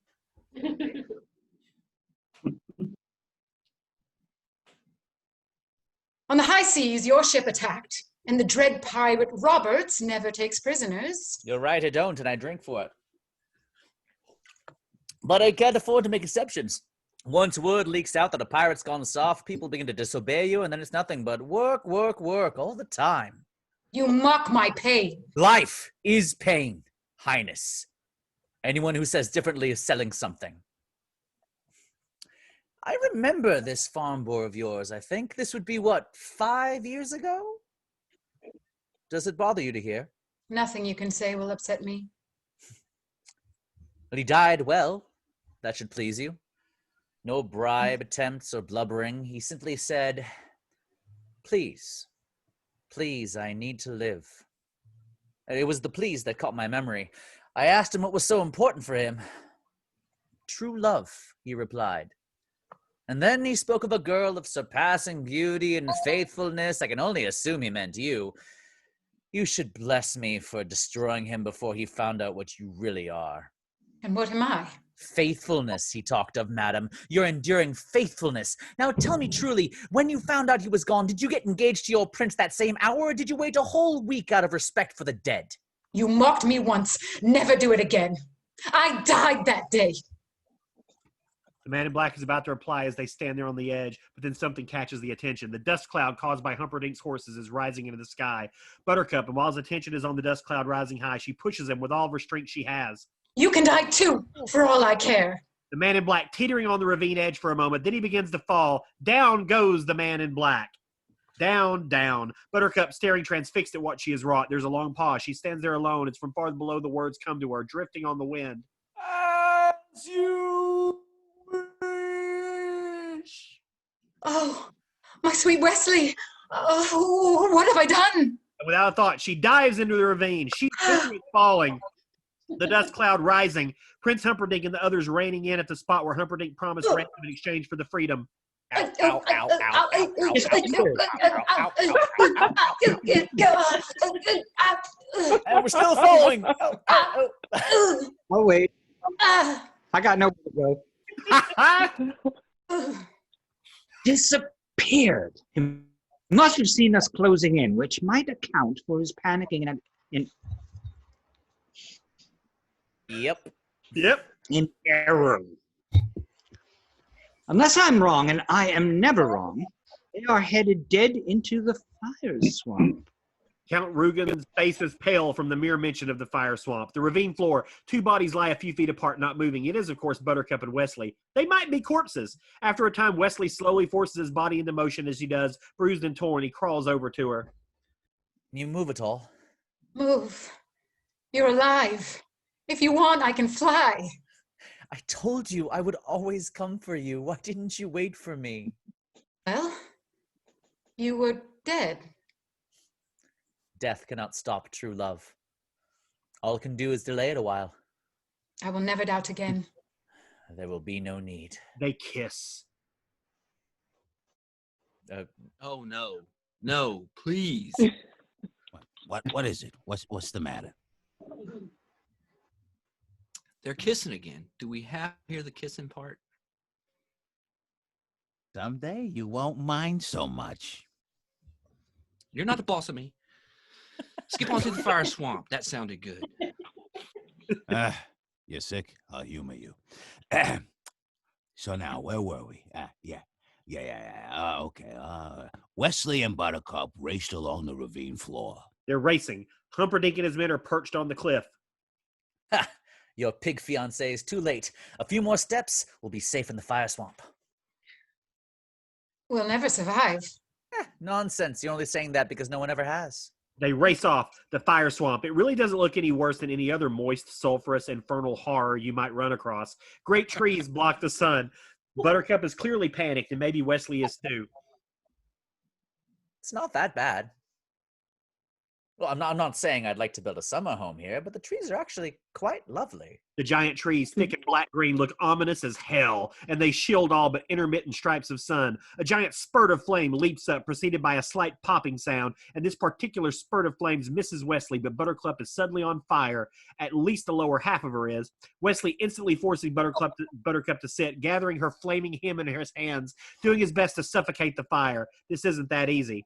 On the high seas, your ship attacked, and the dread pirate Roberts never takes prisoners. You're right, I don't, and I drink for it. But I can't afford to make exceptions. Once word leaks out that a pirate's gone soft, people begin to disobey you, and then it's nothing but work, work, work all the time. You mock my pain. Life is pain, Highness. Anyone who says differently is selling something. I remember this farm boy of yours, I think. This would be, 5 years ago? Does it bother you to hear? Nothing you can say will upset me. But he died well. That should please you. No bribe attempts or blubbering. He simply said, please, please, I need to live. It was the please that caught my memory. I asked him what was so important for him. True love, he replied. And then he spoke of a girl of surpassing beauty and faithfulness. I can only assume he meant you. You should bless me for destroying him before he found out what you really are. And what am I? Faithfulness, he talked of, madam. Your enduring faithfulness. Now tell me truly, when you found out he was gone, did you get engaged to your prince that same hour, or did you wait a whole week out of respect for the dead? You mocked me once. Never do it again. I died that day. The man in black is about to reply as they stand there on the edge, but then something catches the attention. The dust cloud caused by Humperdinck's horses is rising into the sky. Buttercup, and while his attention is on the dust cloud rising high, she pushes him with all of her strength she has. You can die too, for all I care. The man in black teetering on the ravine edge for a moment, then he begins to fall. Down goes the man in black. Down, down. Buttercup staring transfixed at what she has wrought. There's a long pause. She stands there alone. It's from far below the words come to her, drifting on the wind. As you wish. Oh, my sweet Wesley. Oh, what have I done? And without a thought, she dives into the ravine. She's falling. The dust cloud rising. Prince Humperdinck and the others raining in at the spot where Humperdinck promised ransom in exchange for the freedom. Ow, ow, ow, ow, ow, And we're still falling. Oh, wait. I got nowhere to go. Disappeared. He must have seen us closing in, which might account for his panicking and Yep. in error. Unless I'm wrong, and I am never wrong, they are headed dead into the fire swamp. Count Rugen's face is pale from the mere mention of the fire swamp. The ravine floor, two bodies lie a few feet apart, not moving. It is, of course, Buttercup and Wesley. They might be corpses. After a time, Wesley slowly forces his body into motion as he does, bruised and torn. He crawls over to her. Can you move at all? Move. You're alive. If you want, I can fly. I told you I would always come for you. Why didn't you wait for me? Well, you were dead. Death cannot stop true love. All it can do is delay it a while. I will never doubt again. There will be no need. They kiss. Oh, no. No, please. What is it? What's the matter? They're kissing again. Do we have to hear the kissing part? Someday you won't mind so much. You're not the boss of me. Skip on through the fire swamp. That sounded good. You're sick? I'll humor you. So now, where were we? Okay. Wesley and Buttercup raced along the ravine floor. They're racing. Humperdinck and his men are perched on the cliff. Ha! Your pig fiancé is too late. A few more steps, we'll be safe in the fire swamp. We'll never survive. Nonsense. You're only saying that because no one ever has. They race off the fire swamp. It really doesn't look any worse than any other moist, sulfurous, infernal horror you might run across. Great trees block the sun. Buttercup is clearly panicked, and maybe Wesley is too. It's not that bad. Well, I'm not saying I'd like to build a summer home here, but the trees are actually quite lovely. The giant trees, thick and black-green, look ominous as hell, and they shield all but intermittent stripes of sun. A giant spurt of flame leaps up, preceded by a slight popping sound, and this particular spurt of flames misses Wesley, but Buttercup is suddenly on fire. At least the lower half of her is. Wesley instantly forcing Buttercup to sit, gathering her flaming hymn in his hands, doing his best to suffocate the fire. This isn't that easy.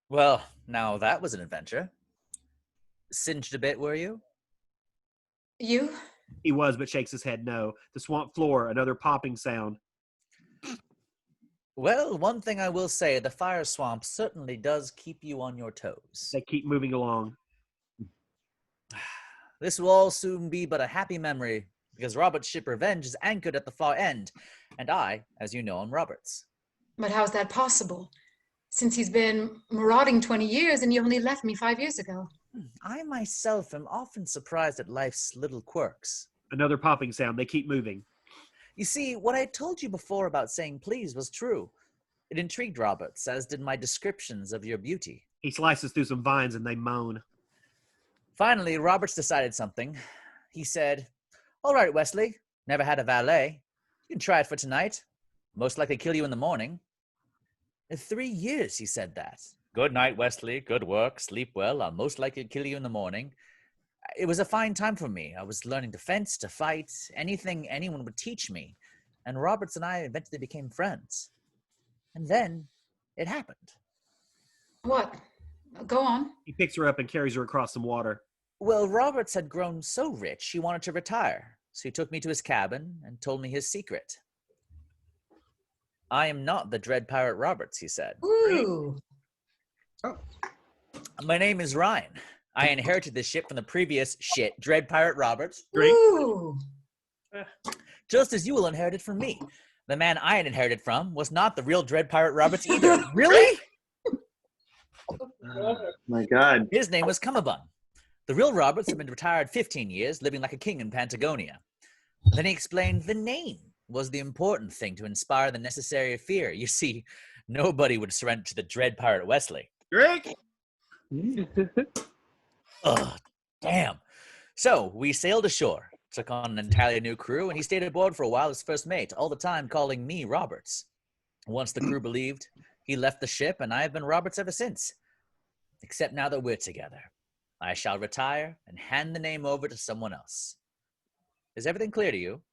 Well, now that was an adventure. Singed a bit, were you? You? He was, but shakes his head no. The swamp floor, another popping sound. Well, one thing I will say, the fire swamp certainly does keep you on your toes. They keep moving along. This will all soon be but a happy memory, because Robert's ship Revenge is anchored at the far end, and I, as you know, am Robert's. But how's that possible? Since he's been marauding 20 years and you only left me 5 years ago. I myself am often surprised at life's little quirks. Another popping sound. They keep moving. You see, what I told you before about saying please was true. It intrigued Roberts, as did my descriptions of your beauty. He slices through some vines and they moan. Finally, Roberts decided something. He said, "All right, Wesley, never had a valet. You can try it for tonight. Most likely kill you in the morning." In 3 years, he said that. "Good night, Wesley. Good work. Sleep well. I'll most likely kill you in the morning." It was a fine time for me. I was learning to fence, to fight, anything anyone would teach me. And Roberts and I eventually became friends. And then it happened. What? Go on. He picks her up and carries her across some water. Well, Roberts had grown so rich he wanted to retire. So he took me to his cabin and told me his secret. "I am not the Dread Pirate Roberts," he said. Ooh. "My name is Ryan. I inherited this ship from the previous Dread Pirate Roberts. Ooh. Just as you will inherit it from me. The man I had inherited from was not the real Dread Pirate Roberts either." "Really?" My God. "His name was Cummerbund. The real Roberts had been retired 15 years, living like a king in Patagonia." Then he explained the name was the important thing to inspire the necessary fear. You see, nobody would surrender to the Dread Pirate Wesley. Drink! Ugh, damn. So we sailed ashore, took on an entirely new crew, and he stayed aboard for a while as first mate, all the time calling me Roberts. Once the crew believed, he left the ship, and I have been Roberts ever since. Except now that we're together. I shall retire and hand the name over to someone else. Is everything clear to you?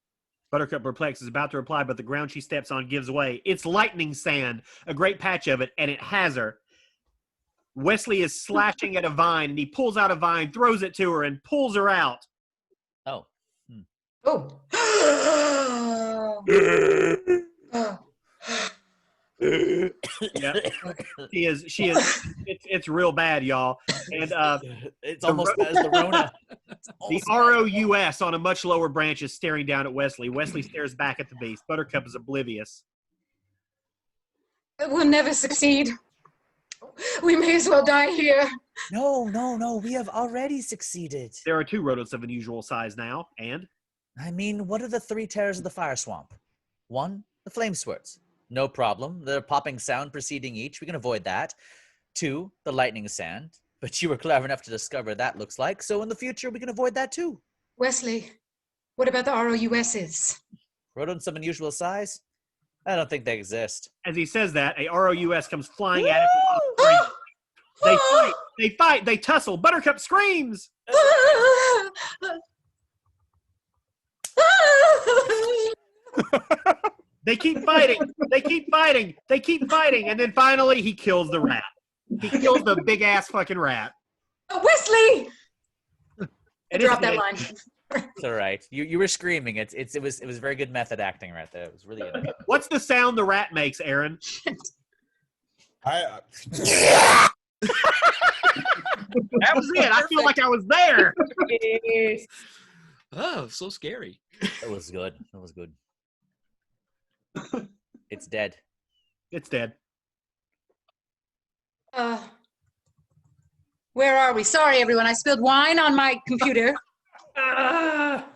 Buttercup, perplexed, is about to reply, but the ground she steps on gives way. It's lightning sand, a great patch of it, and it has her. Wesley is slashing at a vine, and he pulls out a vine, throws it to her, and pulls her out. Oh. Oh. Yeah, she is. It's real bad, y'all. And it's almost as the Rona. The ROUS on a much lower branch is staring down at Wesley. Wesley stares back at the beast. Buttercup is oblivious. We'll never succeed. We may as well die here. No. We have already succeeded. There are 2 rodents of unusual size now, and? I mean, what are the 3 terrors of the fire swamp? 1, the flame swirts. No problem. The popping sound preceding each. We can avoid that. 2, the lightning sand. But you were clever enough to discover that looks like, so in the future we can avoid that too. Wesley, what about the ROUSs? Rodents of unusual size? I don't think they exist. As he says that, a ROUS comes flying at him. They fight, they tussle. Buttercup screams. They keep fighting, and then finally he kills the rat. He kills the big ass fucking rat. Wesley! Drop that dead. line. It's all right. You were screaming. It was very good method acting right there. It was really good. What's the sound the rat makes, Aaron? That was it. I feel like I was there. Oh, so scary. That was good. It's dead. It's dead. Where are we? Sorry, everyone. I spilled wine on my computer.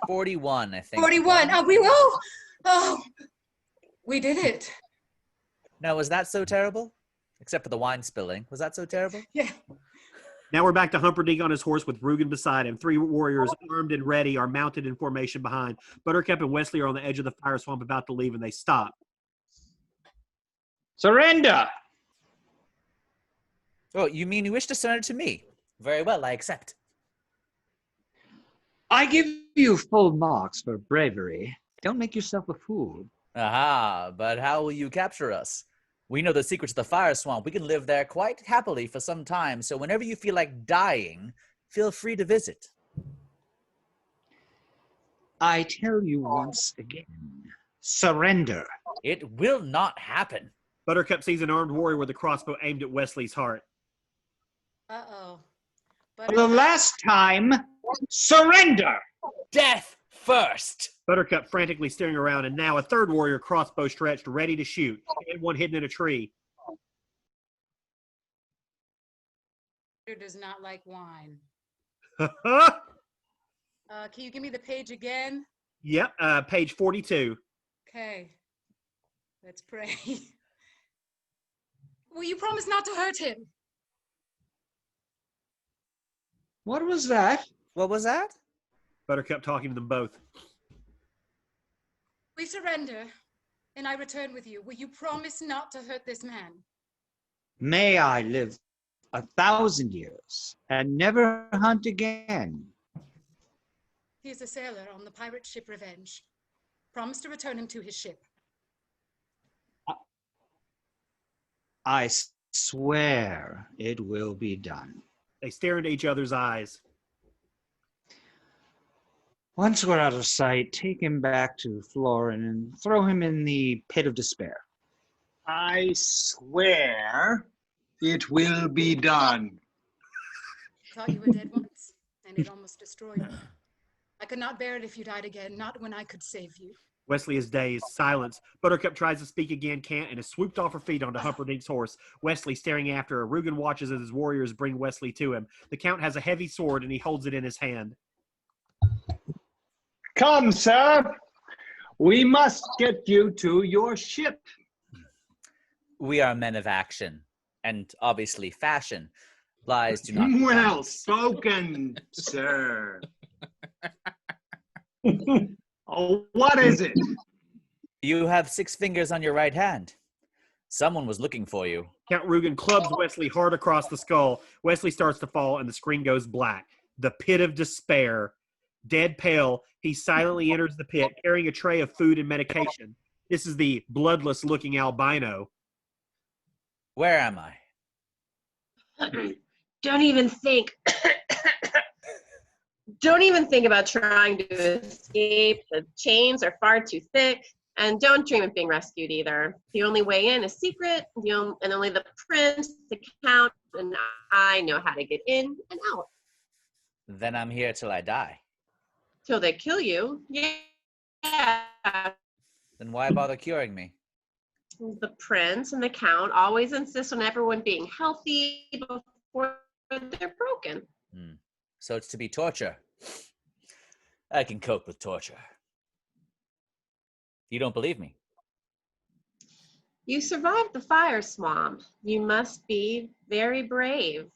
41, I think. 41. We did it. Now, was that so terrible? Except for the wine spilling. Was that so terrible? Yeah. Now we're back to Humperdinck on his horse with Rugen beside him. 3 warriors armed and ready are mounted in formation behind. Buttercup and Wesley are on the edge of the fire swamp about to leave, and they stop. Surrender! Oh, you mean you wish to surrender to me? Very well, I accept. I give you full marks for bravery. Don't make yourself a fool. Aha, but how will you capture us? We know the secrets of the fire swamp. We can live there quite happily for some time, so whenever you feel like dying, feel free to visit. I tell you once again, surrender. It will not happen. Buttercup sees an armed warrior with a crossbow aimed at Wesley's heart. Uh-oh. For the last time, surrender! Death first! Buttercup frantically staring around, and now a 3rd warrior, crossbow stretched, ready to shoot, and one hidden in a tree. Does not like wine. Yep, Can you give me the page again? page 42. Okay. Let's pray. Will you promise not to hurt him? What was that? What was that? Buttercup talking to them both. We surrender, and I return with you. Will you promise not to hurt this man? May I live 1,000 years and never hunt again. He is a sailor on the pirate ship Revenge. Promise to return him to his ship. I swear it will be done. They stare into each other's eyes. Once we're out of sight, take him back to Florin and throw him in the pit of despair. I swear it will be done. Thought you were dead once, and it almost destroyed me. I could not bear it if you died again, not when I could save you. Wesley is dazed. Silence. Buttercup tries to speak again, can't, and is swooped off her feet onto Humperdinck's horse. Wesley staring after her. Rugen watches as his warriors bring Wesley to him. The Count has a heavy sword, and he holds it in his hand. Come, sir. We must get you to your ship. We are men of action, and obviously fashion. Lies do not... Well spoken, sir. Oh, what is it? You have 6 fingers on your right hand. Someone was looking for you. Count Rugen clubs Wesley hard across the skull. Wesley starts to fall, and the screen goes black. The pit of despair. Dead pale, he silently enters the pit, carrying a tray of food and medication. This is the bloodless-looking albino. Where am I? Don't even think. Don't even think about trying to escape. The chains are far too thick. And don't dream of being rescued either. The only way in is secret, and only the prince, the count, and I know how to get in and out. Then I'm here till I die. Till they kill you. Yeah. Then why bother curing me? The prince and the count always insist on everyone being healthy before they're broken. So it's to be torture. I can cope with torture. You don't believe me? You survived the fire swamp. You must be very brave.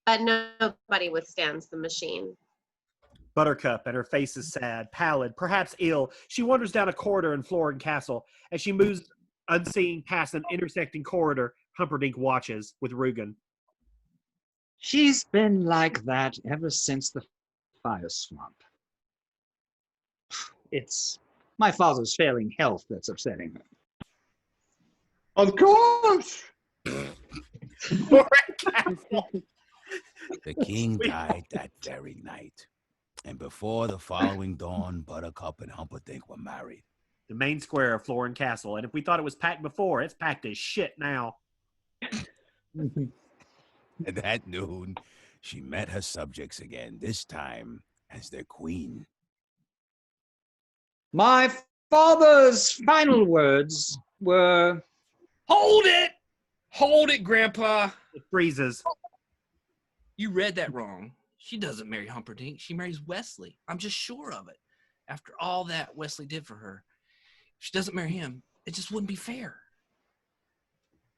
But nobody withstands the machine. Buttercup, and her face is sad, pallid, perhaps ill. She wanders down a corridor in Florin Castle. As she moves unseen past an intersecting corridor, Humperdinck watches with Rugen. She's been like that ever since the fire swamp. It's my father's failing health that's upsetting her. Of course. The king died that very night. And before the following dawn, Buttercup and Humperdinck were married. The main square of Florin Castle. And if we thought it was packed before, it's packed as shit now. And at noon, she met her subjects again, this time as their queen. My father's final words were, Hold it! Hold it, Grandpa. It freezes. You read that wrong. She doesn't marry Humperdinck. She marries Wesley. I'm just sure of it. After all that Wesley did for her, if she doesn't marry him, it just wouldn't be fair.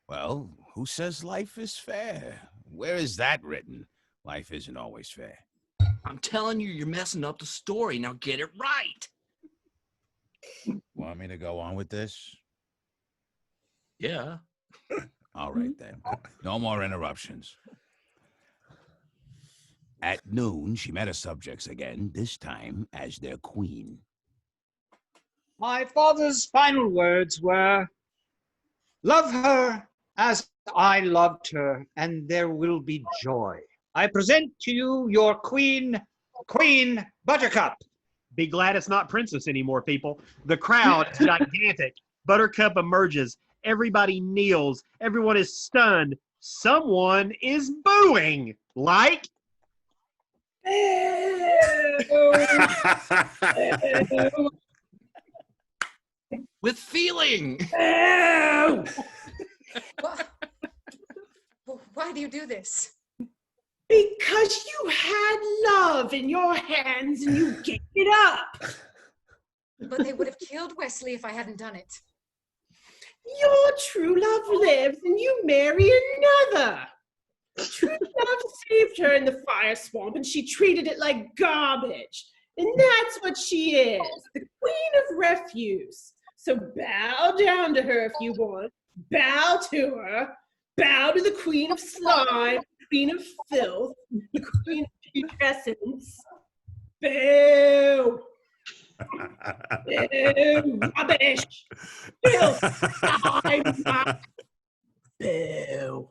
Well, who says life is fair? Where is that written? Life isn't always fair. I'm telling you, you're messing up the story. Now get it right. Want me to go on with this? Yeah. All right, then. No more interruptions. At noon, she met her subjects again, this time as their queen. My father's final words were, "Love her as I loved her, and there will be joy. I present to you your queen, Queen Buttercup." Be glad it's not Princess anymore, people. The crowd is gigantic. Buttercup emerges. Everybody kneels. Everyone is stunned. Someone is booing. Like? With feeling. Why do you do this? Because you had love in your hands and you gave it up. But they would have killed Wesley if I hadn't done it. Your true love lives and you marry another. True love saved her in the fire swamp and she treated it like garbage. And that's what she is, the queen of refuse. So bow down to her if you want. Bow to her. Bow to the queen of slime, the queen of filth, the queen of putrescence. Boo! Boo! Rubbish! Filth! Slime! Boo!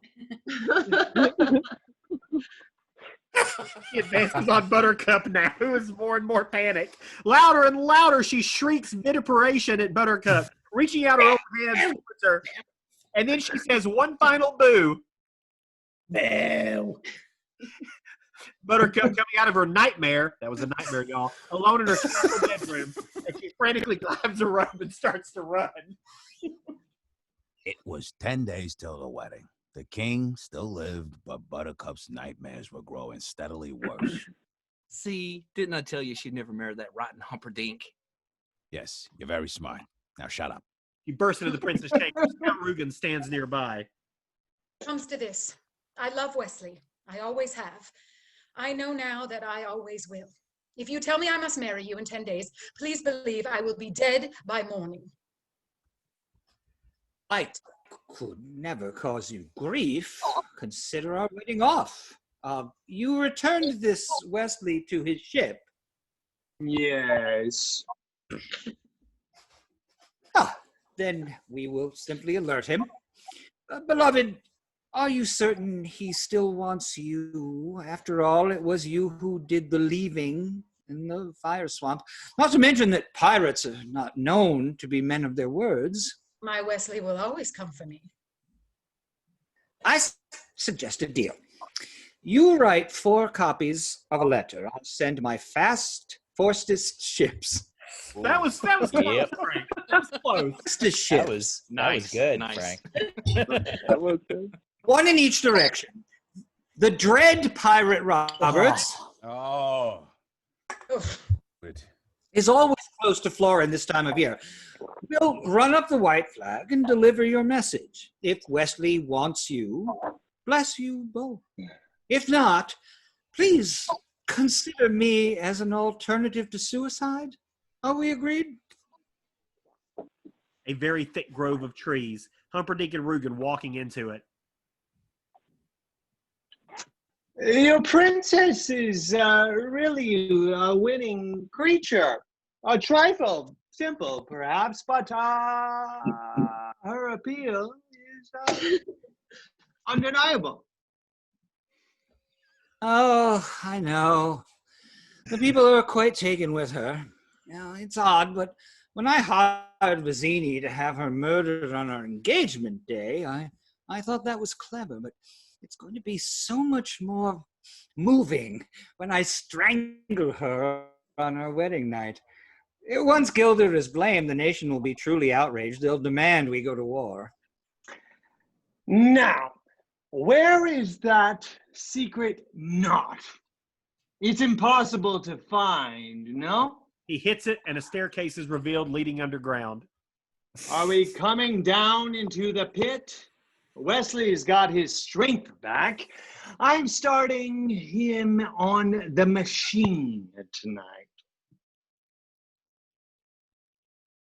He advances on Buttercup now, who is more and more panicked. Louder and louder, she shrieks vituperation at Buttercup, reaching out her open hands towards her. And then she says one final boo. Boo. Buttercup coming out of her nightmare, that was a nightmare, y'all, alone in her castle bedroom, and she frantically climbs a rope and starts to run. It was 10 days till the wedding. The king still lived, but Buttercup's nightmares were growing steadily worse. See, didn't I tell you she'd never marry that rotten Humperdinck? Yes, you're very smart. Now shut up. You burst into the prince's chamber. Count Rugen stands nearby. Comes to this. I love Wesley. I always have. I know now that I always will. If you tell me I must marry you in 10 days, please believe I will be dead by morning. I could never cause you grief. Consider our wedding off. You returned this Wesley to his ship. Yes. Then we will simply alert him. Beloved, are you certain he still wants you? After all, it was you who did the leaving in the fire swamp. Not to mention that pirates are not known to be men of their words. My Wesley will always come for me. I suggest a deal. You write 4 copies of a letter. I'll send my fastest ships. That was close, Yep. Frank. That was close. Fastest ships. That was good, Nice. Frank. That was good. One in each direction. The dread pirate Roberts Oh. Good. is always close to Florin this time of year. We'll run up the white flag and deliver your message. If Wesley wants you, bless you both. If not, please consider me as an alternative to suicide. Are we agreed? A very thick grove of trees. Humperdinck and Rugen walking into it. Your princess is really a winning creature. A trifle simple, perhaps, but her appeal is undeniable. Oh, I know. The people are quite taken with her. Now, it's odd, but when I hired Vizzini to have her murdered on our engagement day, I thought that was clever, but it's going to be so much more moving when I strangle her on our wedding night. Once Gilder is blamed, the nation will be truly outraged. They'll demand we go to war. Now, where is that secret knot? It's impossible to find, no? He hits it, and a staircase is revealed leading underground. Are we coming down into the pit? Wesley's got his strength back, I'm starting him on the machine tonight.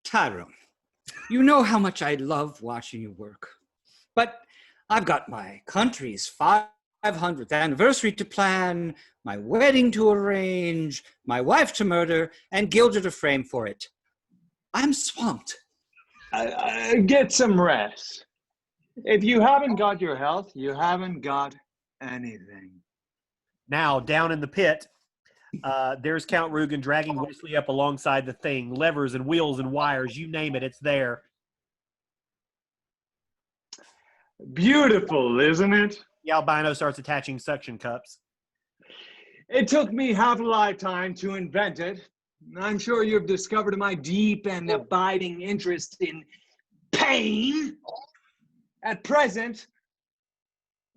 Tyrone, you know how much I love watching you work. But I've got my country's 500th anniversary to plan, my wedding to arrange, my wife to murder, and Gilder to frame for it. I'm swamped. Get some rest. If you haven't got your health, you haven't got anything. Now, down in the pit, there's Count Rugen dragging Wesley up alongside the thing. Levers and wheels and wires, you name it, it's there. Beautiful, isn't it? The albino starts attaching suction cups. It took me half a lifetime to invent it. I'm sure you've discovered my deep and abiding interest in pain. At present,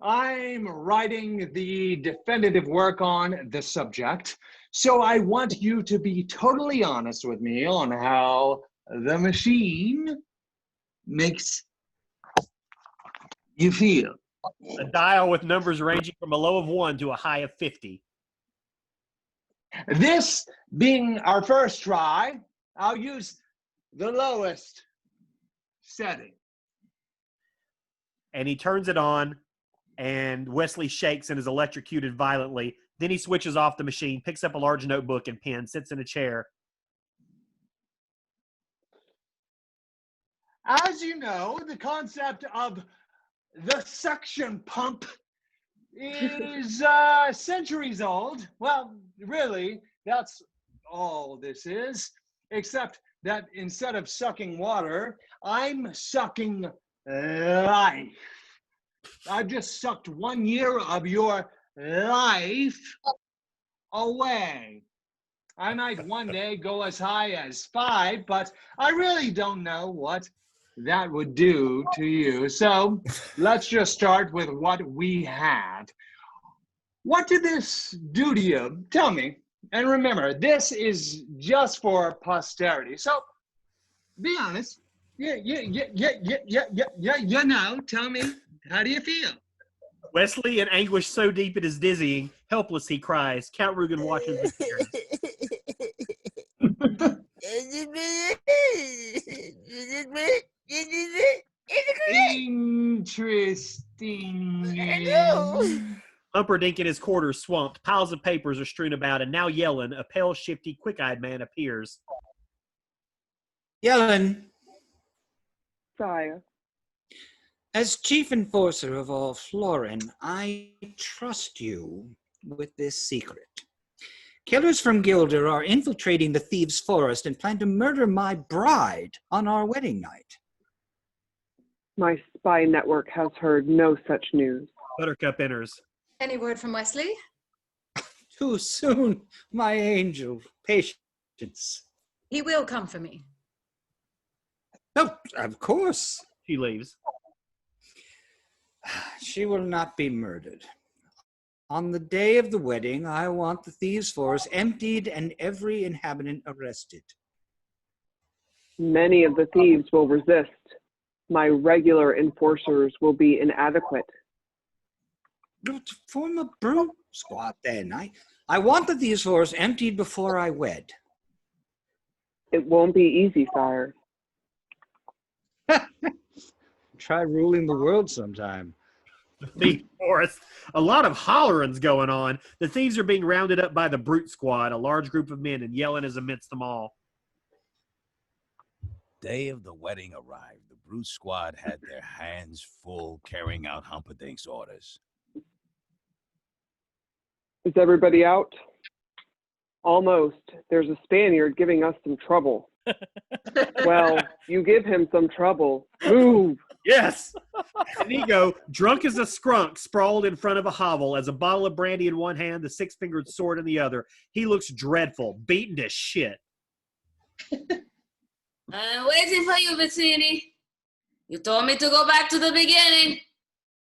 I'm writing the definitive work on the subject, so I want you to be totally honest with me on how the machine makes you feel. A dial with numbers ranging from a low of 1 to a high of 50. This being our first try, I'll use the lowest setting. And he turns it on, and Wesley shakes and is electrocuted violently. Then he switches off the machine, picks up a large notebook and pen, sits in a chair. As you know, the concept of the suction pump is centuries old. Well, really, that's all this is, except that instead of sucking water, I'm sucking life. I've just sucked 1 year of your life away. I might one day go as high as 5, but I really don't know what that would do to you. So let's just start with what we had. What did this do to you? Tell me. And remember, this is just for posterity. So be honest. Yeah, tell me, how do you feel? Wesley, in anguish so deep it is dizzying, helpless he cries. Count Rugen watches the tears. Interesting. Humperdinck in his quarters, swamped. Piles of papers are strewn about, and now Yellen, a pale, shifty, quick-eyed man, appears. Yellen. Sire. As chief enforcer of all Florin, I trust you with this secret. Killers from Gilder are infiltrating the thieves' forest and plan to murder my bride on our wedding night. My spy network has heard no such news. Buttercup enters. Any word from Wesley? Too soon, my angel. Patience. He will come for me. Oh, of course. She leaves. She will not be murdered. On the day of the wedding, I want the thieves' forest emptied and every inhabitant arrested. Many of the thieves will resist. My regular enforcers will be inadequate. To form a brute squad then. I want the thieves' forest emptied before I wed. It won't be easy, sire. Try ruling the world sometime. The thief forest. A lot of hollering's going on. The thieves are being rounded up by the brute squad, a large group of men, and Yellen is amidst them all. Day of the wedding arrived. The brute squad had their hands full carrying out Humperdinck's orders. Is everybody out? Almost. There's a Spaniard giving us some trouble. Well, you give him some trouble. Move! Yes! Inigo, drunk as a skunk, sprawled in front of a hovel as a bottle of brandy in one hand, the six-fingered sword in the other. He looks dreadful, beaten to shit. I'm waiting for you, Vizzini. You told me to go back to the beginning,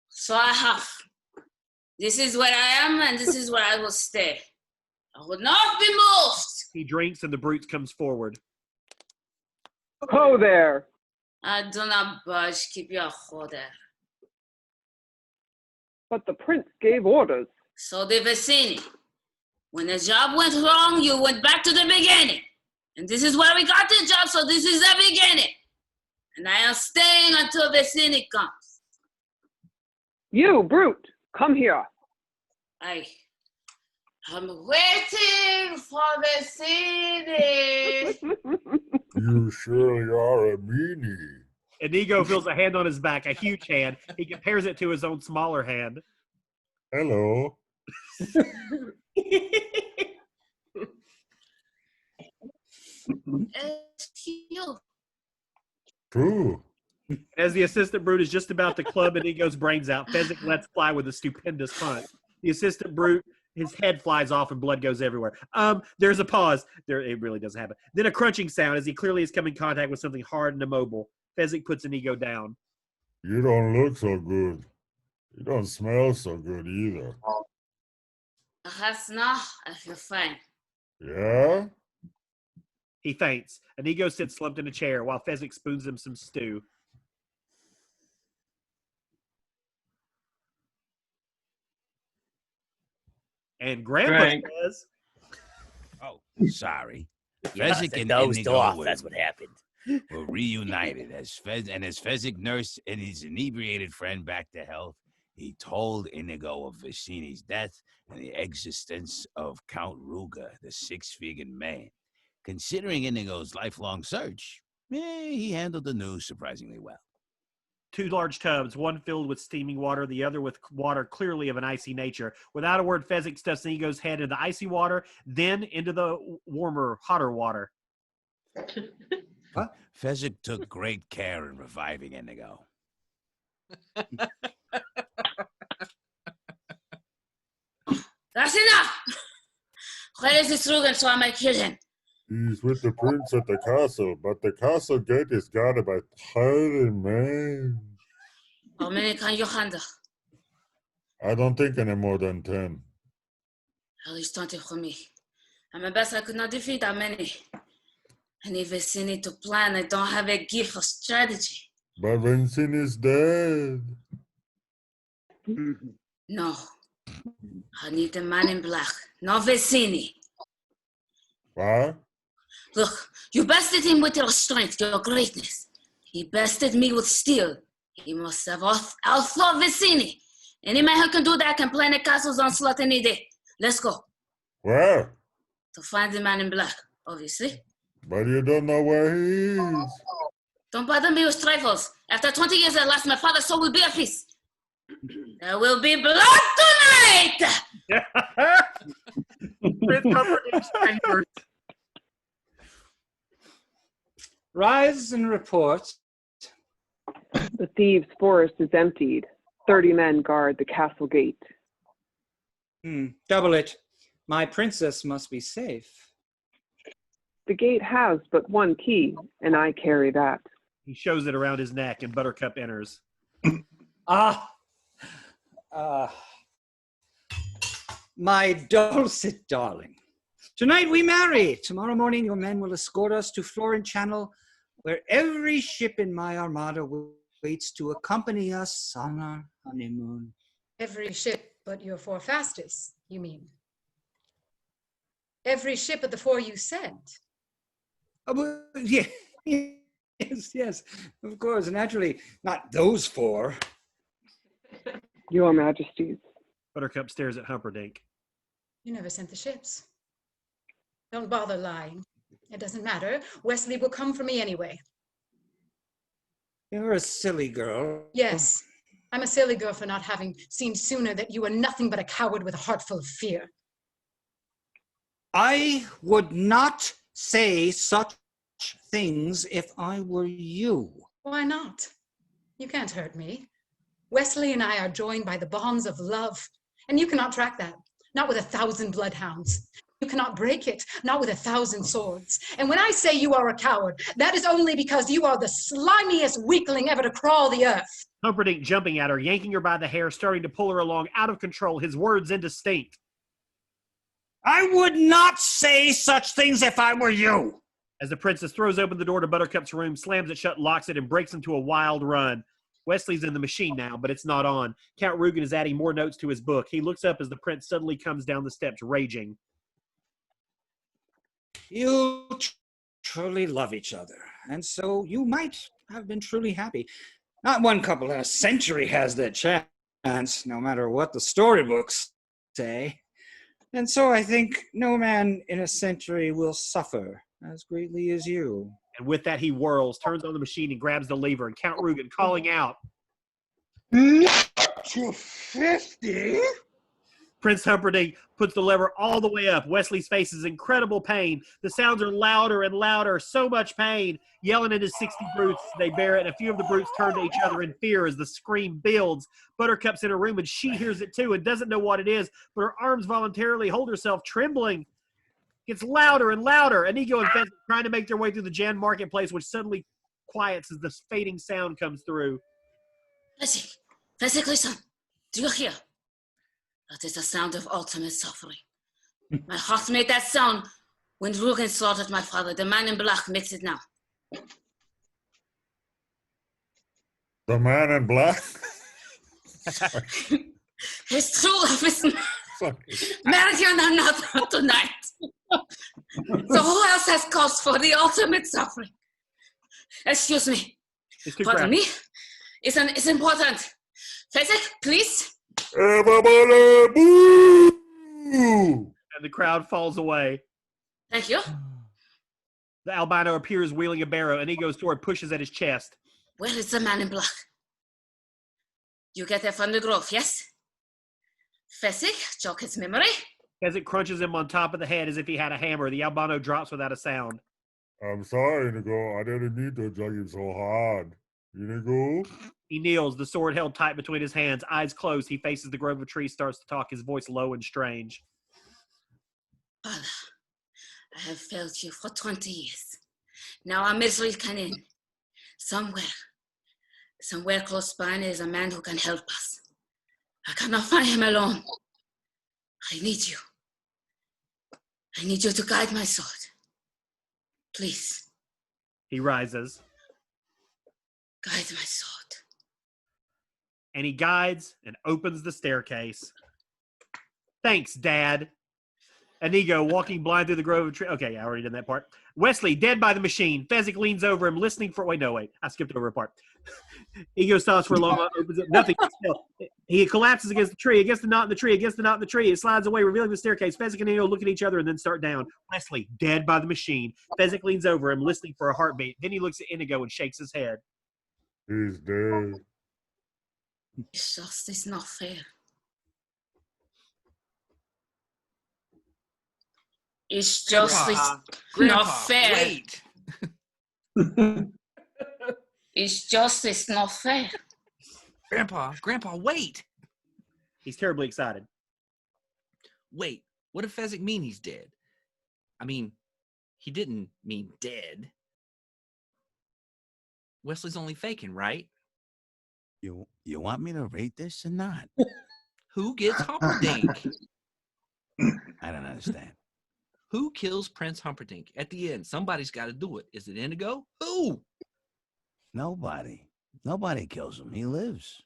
so I have. This is where I am, and this is where I will stay. I will not be moved. He drinks, and the brute comes forward. Ho there! I do not budge. Keep your ho there. But the prince gave orders. So did Vicini. When the job went wrong, you went back to the beginning. And this is where we got the job, so this is the beginning. And I am staying until Vicini comes. You, brute, come here. I'm waiting for Vicini. You surely are a meanie. Inigo feels a hand on his back, a huge hand. He compares it to his own smaller hand. Hello. It's you. True. As the assistant brute is just about to club Inigo's brains out, Fezzik lets fly with a stupendous punch. The assistant brute, his head flies off and blood goes everywhere. There's a pause. It really doesn't happen. Then a crunching sound as he clearly has come in contact with something hard and immobile. Fezzik puts Inigo down. You don't look so good. You don't smell so good either. Perhaps not. I feel fine. Yeah? He faints. Inigo sits slumped in a chair while Fezzik spoons him some stew. And Grandpa Frank. says, Oh, sorry. Yeah, Fezzik they and dozed Inigo off. were, That's what happened. were reunited as Fezzik nursed and his inebriated friend back to health. He told Inigo of Vicini's death and the existence of Count Ruga, the six-figured man. Considering Inigo's lifelong search, he handled the news surprisingly well. two large tubs, one filled with steaming water, the other with water clearly of an icy nature. Without a word, Fezzik stuffs Inigo's head into the icy water, then into the warmer, hotter water. Fezzik took great care in reviving Inigo. That's enough! Where is this Rugen so I might kill him? He's with the prince at the castle, but the castle gate is guarded by 30 men. How many can you handle? I don't think any more than 10. At least 20 for me. At my best, I could not defeat that many. I need Vicini to plan. I don't have a gift for strategy. But Vincent is dead. No. I need the man in black, not Vicini. What? Look, you bested him with your strength, your greatness. He bested me with steel. He must have outhought Vicini. Any man who can do that can plan the castle's onslaught any day. Let's go. Where? To find the man in black, obviously. But you don't know where he is. Don't bother me with trifles. After 20 years at last, my father's soul will be at peace. There will be blood tonight! Rise and report. The thieves' forest is emptied. 30 men guard the castle gate. Double it. My princess must be safe. The gate has but one key, and I carry that. He shows it around his neck, and Buttercup enters. My dulcet darling. Tonight we marry. Tomorrow morning your men will escort us to Florent Channel, where every ship in my armada waits to accompany us on our honeymoon. Every ship but your four fastest, you mean? Every ship but the four you sent? Yeah. Yes, of course, naturally. Not those four. Your Majesties. Buttercup stares at Humperdinck. You never sent the ships. Don't bother lying. It doesn't matter. Wesley will come for me anyway. You're a silly girl. Yes, I'm a silly girl for not having seen sooner that you were nothing but a coward with a heart full of fear. I would not say such things if I were you. Why not? You can't hurt me. Wesley and I are joined by the bonds of love, and you cannot track that, not with 1,000 bloodhounds. You cannot break it, not with 1,000 swords. And when I say you are a coward, that is only because you are the slimiest weakling ever to crawl the earth. Humperdinck jumping at her, yanking her by the hair, starting to pull her along, out of control, his words indistinct. I would not say such things if I were you. As the princess throws open the door to Buttercup's room, slams it shut, locks it, and breaks into a wild run. Wesley's in the machine now, but it's not on. Count Rugen is adding more notes to his book. He looks up as the prince suddenly comes down the steps, raging. You truly love each other, and so you might have been truly happy. Not one couple in a century has that chance, no matter what the storybooks say. And so I think no man in a century will suffer as greatly as you. And with that, he whirls, turns on the machine, and grabs the lever. And Count Rugen calling out, "Not to 50?" Prince Humperdinck puts the lever all the way up. Wesley's face is incredible pain. The sounds are louder and louder, so much pain. Yelling at his 60 brutes, they bear it, and a few of the brutes turn to each other in fear as the scream builds. Buttercup's in her room, and she hears it too and doesn't know what it is, but her arms voluntarily hold herself, trembling. It gets louder and louder. Inigo and Pheasant trying to make their way through the Jan marketplace, which suddenly quiets as this fading sound comes through. Pheasant, listen. Do you hear? That is the sound of ultimate suffering. My heart made that sound when Rugen slaughtered my father. The man in black makes it now. The man in black? His true love is marry another tonight. So who else has cause for the ultimate suffering? Excuse me. Pardon me. It's important. Pheasant, please. Everybody boo! And the crowd falls away. Thank you. The albino appears wheeling a barrow. Inigo's sword pushes at his chest. Where is the man in black? You get it from the grove, yes? Fessig, jog his memory. As it crunches him on top of the head as if he had a hammer, the albino drops without a sound. I'm sorry, Inigo. I didn't mean to jug him so hard. Inigo? He kneels, the sword held tight between his hands, eyes closed. He faces the grove of trees, starts to talk, his voice low and strange. Father, I have failed you for 20 years. Now our misery can end. Somewhere close by is a man who can help us. I cannot find him alone. I need you. I need you to guide my sword. Please. He rises. Guide my sword. And he guides and opens the staircase. Thanks, Dad. Inigo walking blind through the grove of trees. Okay, I already did that part. Wesley, dead by the machine. Fezzik leans over him, listening for... Wait, I skipped over a part. Ego stops for a long while, opens it. Nothing. Still. He collapses against the tree, against the knot in the tree, against the knot in the tree. It slides away, revealing the staircase. Fezzik and Inigo look at each other and then start down. Wesley, dead by the machine. Fezzik leans over him, listening for a heartbeat. Then he looks at Inigo and shakes his head. He's dead. It's just, it's not fair. It's just, Grandpa, not fair. Wait. It's not fair. Grandpa, wait. He's terribly excited. Wait, what did Fezzik mean he's dead? I mean, he didn't mean dead. Wesley's only faking, right? You want me to rate this or not? Who gets Humperdinck? I don't understand. Who kills Prince Humperdinck? At the end, somebody's got to do it. Is it Inigo? Who? Nobody. Nobody kills him. He lives.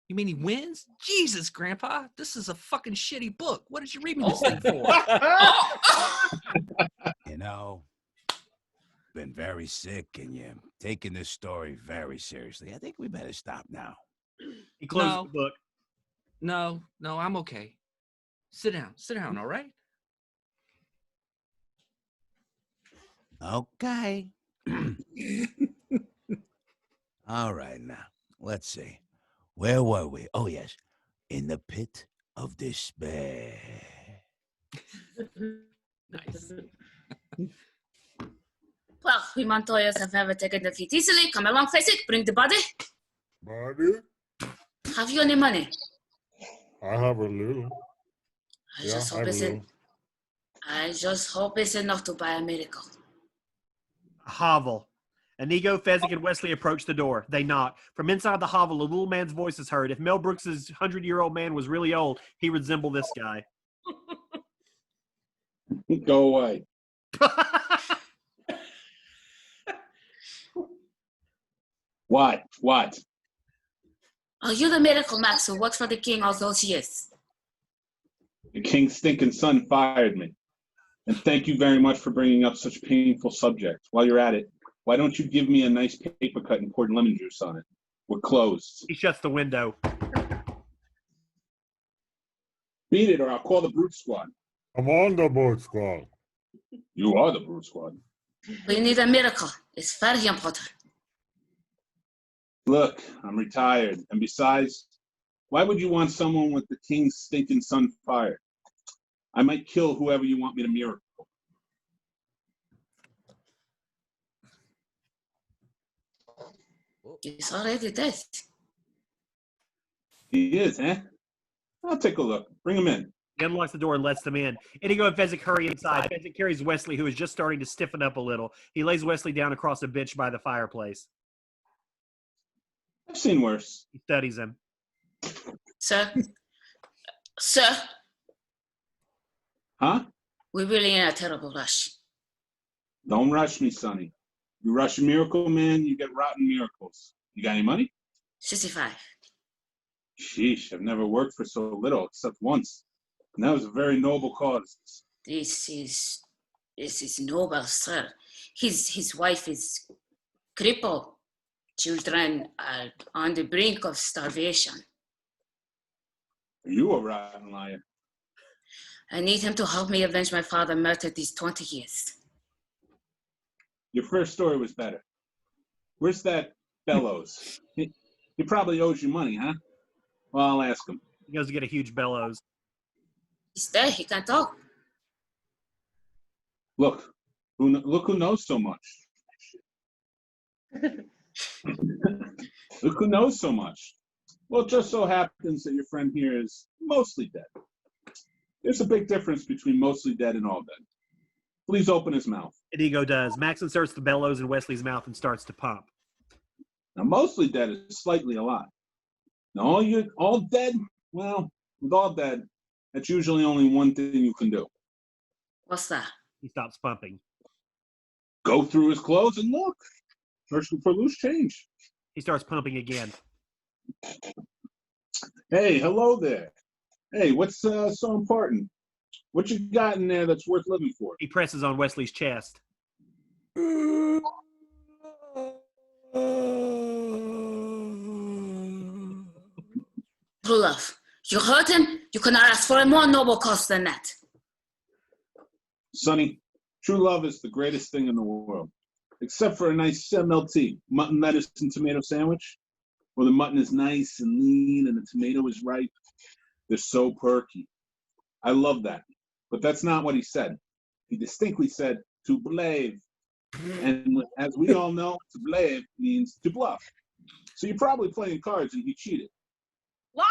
You mean he wins? Jesus, Grandpa, this is a fucking shitty book. What did you read me this thing for? You know, been very sick and you're taking this story very seriously. I think we better stop now. He closed the book. No, I'm okay. Sit down, all right? Okay. All right, now, let's see. Where were we? Oh, yes. In the pit of despair. Nice. Well, we Montoyas have never taken defeat easily. Come along, face it. Bring the body. Body? Have you any money? I have a little. I just hope it's enough to buy a miracle. A hovel. Inigo, Fezzik, and Wesley approach the door. They knock. From inside the hovel, a little man's voice is heard. If Mel Brooks's 100-year-old man was really old, he resembled this guy. Go away. What? What? Are you the miracle Max who worked for the king all those years? The king's stinking son fired me. And thank you very much for bringing up such painful subject. While you're at it, why don't you give me a nice paper cut and pour lemon juice on it? We're closed. He shuts the window. Beat it or I'll call the brute squad. I'm on the boat squad. You are the brute squad. We need a miracle. It's very important. Look, I'm retired. And besides, why would you want someone with the king's stinking son fired? I might kill whoever you want me to miracle. He's already dead. He is, eh? I'll take a look. Bring him in. He unlocks the door and lets them in. Inigo and Fezzik hurry inside. Fezzik carries Wesley, who is just starting to stiffen up a little. He lays Wesley down across a bench by the fireplace. I've seen worse. He studies him. Sir? Sir? Huh? We're really in a terrible rush. Don't rush me, Sonny. You rush a miracle, man, you get rotten miracles. You got any money? 65. Sheesh, I've never worked for so little, except once. And that was a very noble cause. This is noble, sir. His wife is crippled. Children are on the brink of starvation. Are you a rotten liar? I need him to help me avenge my father murdered these 20 years. Your first story was better. Where's that Bellows? He probably owes you money, huh? Well, I'll ask him. He goes to get a huge bellows. He's there. He can't talk. Look who knows so much. Look who knows so much. Well, it just so happens that your friend here is mostly dead. There's a big difference between mostly dead and all dead. Please open his mouth. Inigo does. Max inserts the bellows in Wesley's mouth and starts to pump. Now, mostly dead is slightly alive. Now, all dead, well, with all dead, that's usually only one thing you can do. What's that? He stops pumping. Go through his clothes and look. Search for loose change. He starts pumping again. Hey, hello there. Hey, what's so important? What you got in there that's worth living for? He presses on Wesley's chest. True love. You hurt him? You cannot ask for a more noble cause than that. Sonny, true love is the greatest thing in the world. Except for a nice MLT, mutton, lettuce, and tomato sandwich, where the mutton is nice and lean and the tomato is ripe. They're so perky. I love that. But that's not what he said. He distinctly said, to believe. And as we all know, to believe means to bluff. So you're probably playing cards and he cheated. Liar!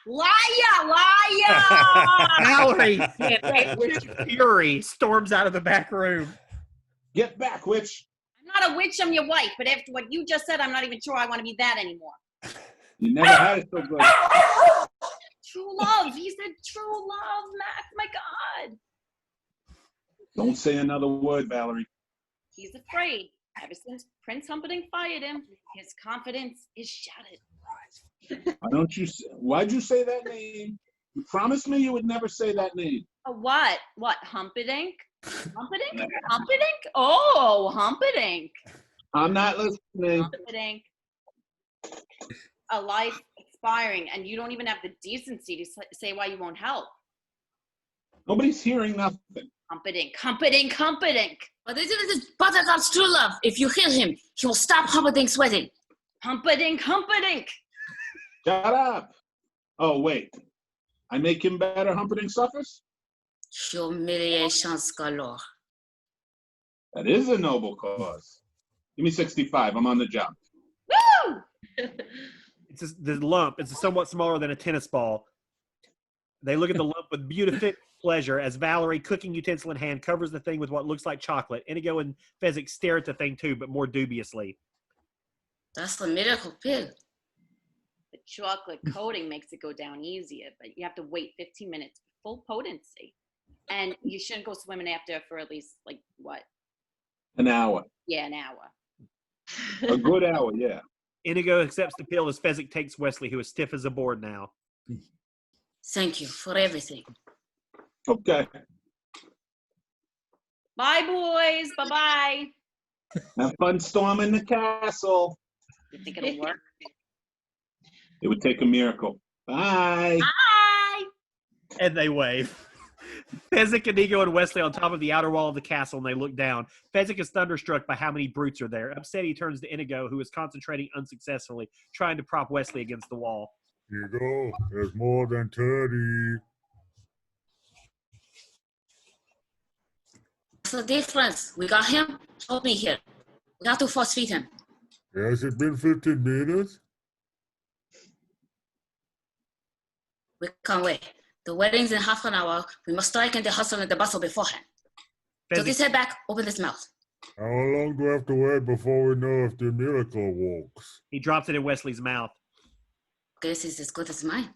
Liar! Liar! Valerie, with fury, storms out of the back room. Get back, witch. I'm not a witch, I'm your wife, but after what you just said, I'm not even sure I want to be that anymore. You never had it so good. True love. He said true love, Max. My God. Don't say another word, Valerie. He's afraid. Ever since Prince Humperdinck fired him, his confidence is shattered. Why'd you say that name? You promised me you would never say that name. A what? What? Humperdinck? Humperdinck? Humperdinck? Oh, Humperdinck. I'm not listening. Humperdinck. A life expiring, and you don't even have the decency to say why you won't help. Nobody's hearing nothing. Humperdinck, Humperdinck, Humperdinck. But this is Buttercup's true love. If you heal him, he will stop Humperdinck's wedding. Humperdinck, Humperdinck. Shut up. Oh, wait. I make him better, Humperdinck suffers? Humiliations galore. That is a noble cause. Give me 65. I'm on the job. Woo! The lump is somewhat smaller than a tennis ball. They look at the lump with beautiful pleasure as Valerie, cooking utensil in hand, covers the thing with what looks like chocolate. Inigo and Fezzik stare at the thing too, but more dubiously. That's the miracle pill. The chocolate coating makes it go down easier, but you have to wait 15 minutes for full potency. And you shouldn't go swimming after for at least, An hour. Yeah, an hour. A good hour, yeah. Inigo accepts the pill as Fezzik takes Wesley, who is stiff as a board now. Thank you for everything. Okay. Bye, boys. Bye-bye. Have fun storming the castle. You think it'll work? It would take a miracle. Bye. Bye. And they wave. Fezzik, Inigo, and Wesley on top of the outer wall of the castle, and they look down. Fezzik is thunderstruck by how many brutes are there. Upset, he turns to Inigo, who is concentrating unsuccessfully, trying to prop Wesley against the wall. Inigo, there's more than 30. What's the difference? We got him. Hold me here. We have to force feed him. Has it been 15 minutes? We can't wait. The wedding's in half an hour. We must strike in the hustle and the bustle beforehand. So this head back, open this mouth. How long do we have to wait before we know if the miracle works? He drops it in Wesley's mouth. Guess it's as good as mine.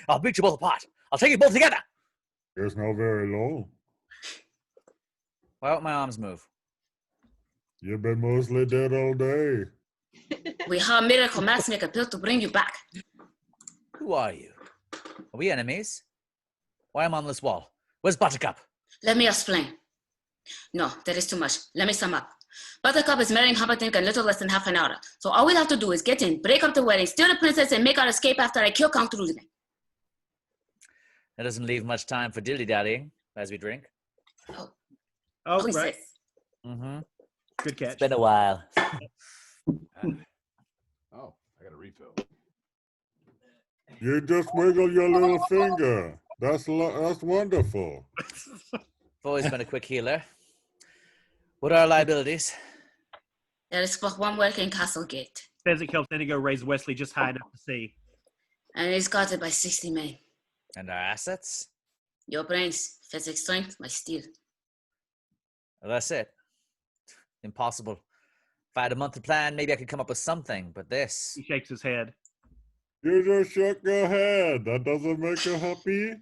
I'll beat you both apart. I'll take you both together. It's not very long. Why won't my arms move? You've been mostly dead all day. We have a miracle matchmaker built to bring you back. Who are you? Are we enemies? Why am I on this wall? Where's Buttercup? Let me explain. No, that is too much. Let me sum up. Buttercup is marrying Humperdinck in little less than half an hour. So all we have to do is get in, break up the wedding, steal the princess, and make our escape after I kill Count Ruben. That doesn't leave much time for dilly-dallying as we drink. Oh, right. Mm-hmm. Good catch. It's been a while. Oh, I got a refill. You just wiggle your little finger. That's wonderful. I've always been a quick healer. What are our liabilities? There is but one working castle gate. Fezzik helps Inigo raise Wesley just high enough to see. And it's guarded by 60 men. And our assets? Your brains, Fezzik's strength, my steel. Well, that's it. Impossible. If I had a monthly plan, maybe I could come up with something, but this... He shakes his head. You just shook your head. That doesn't make you happy?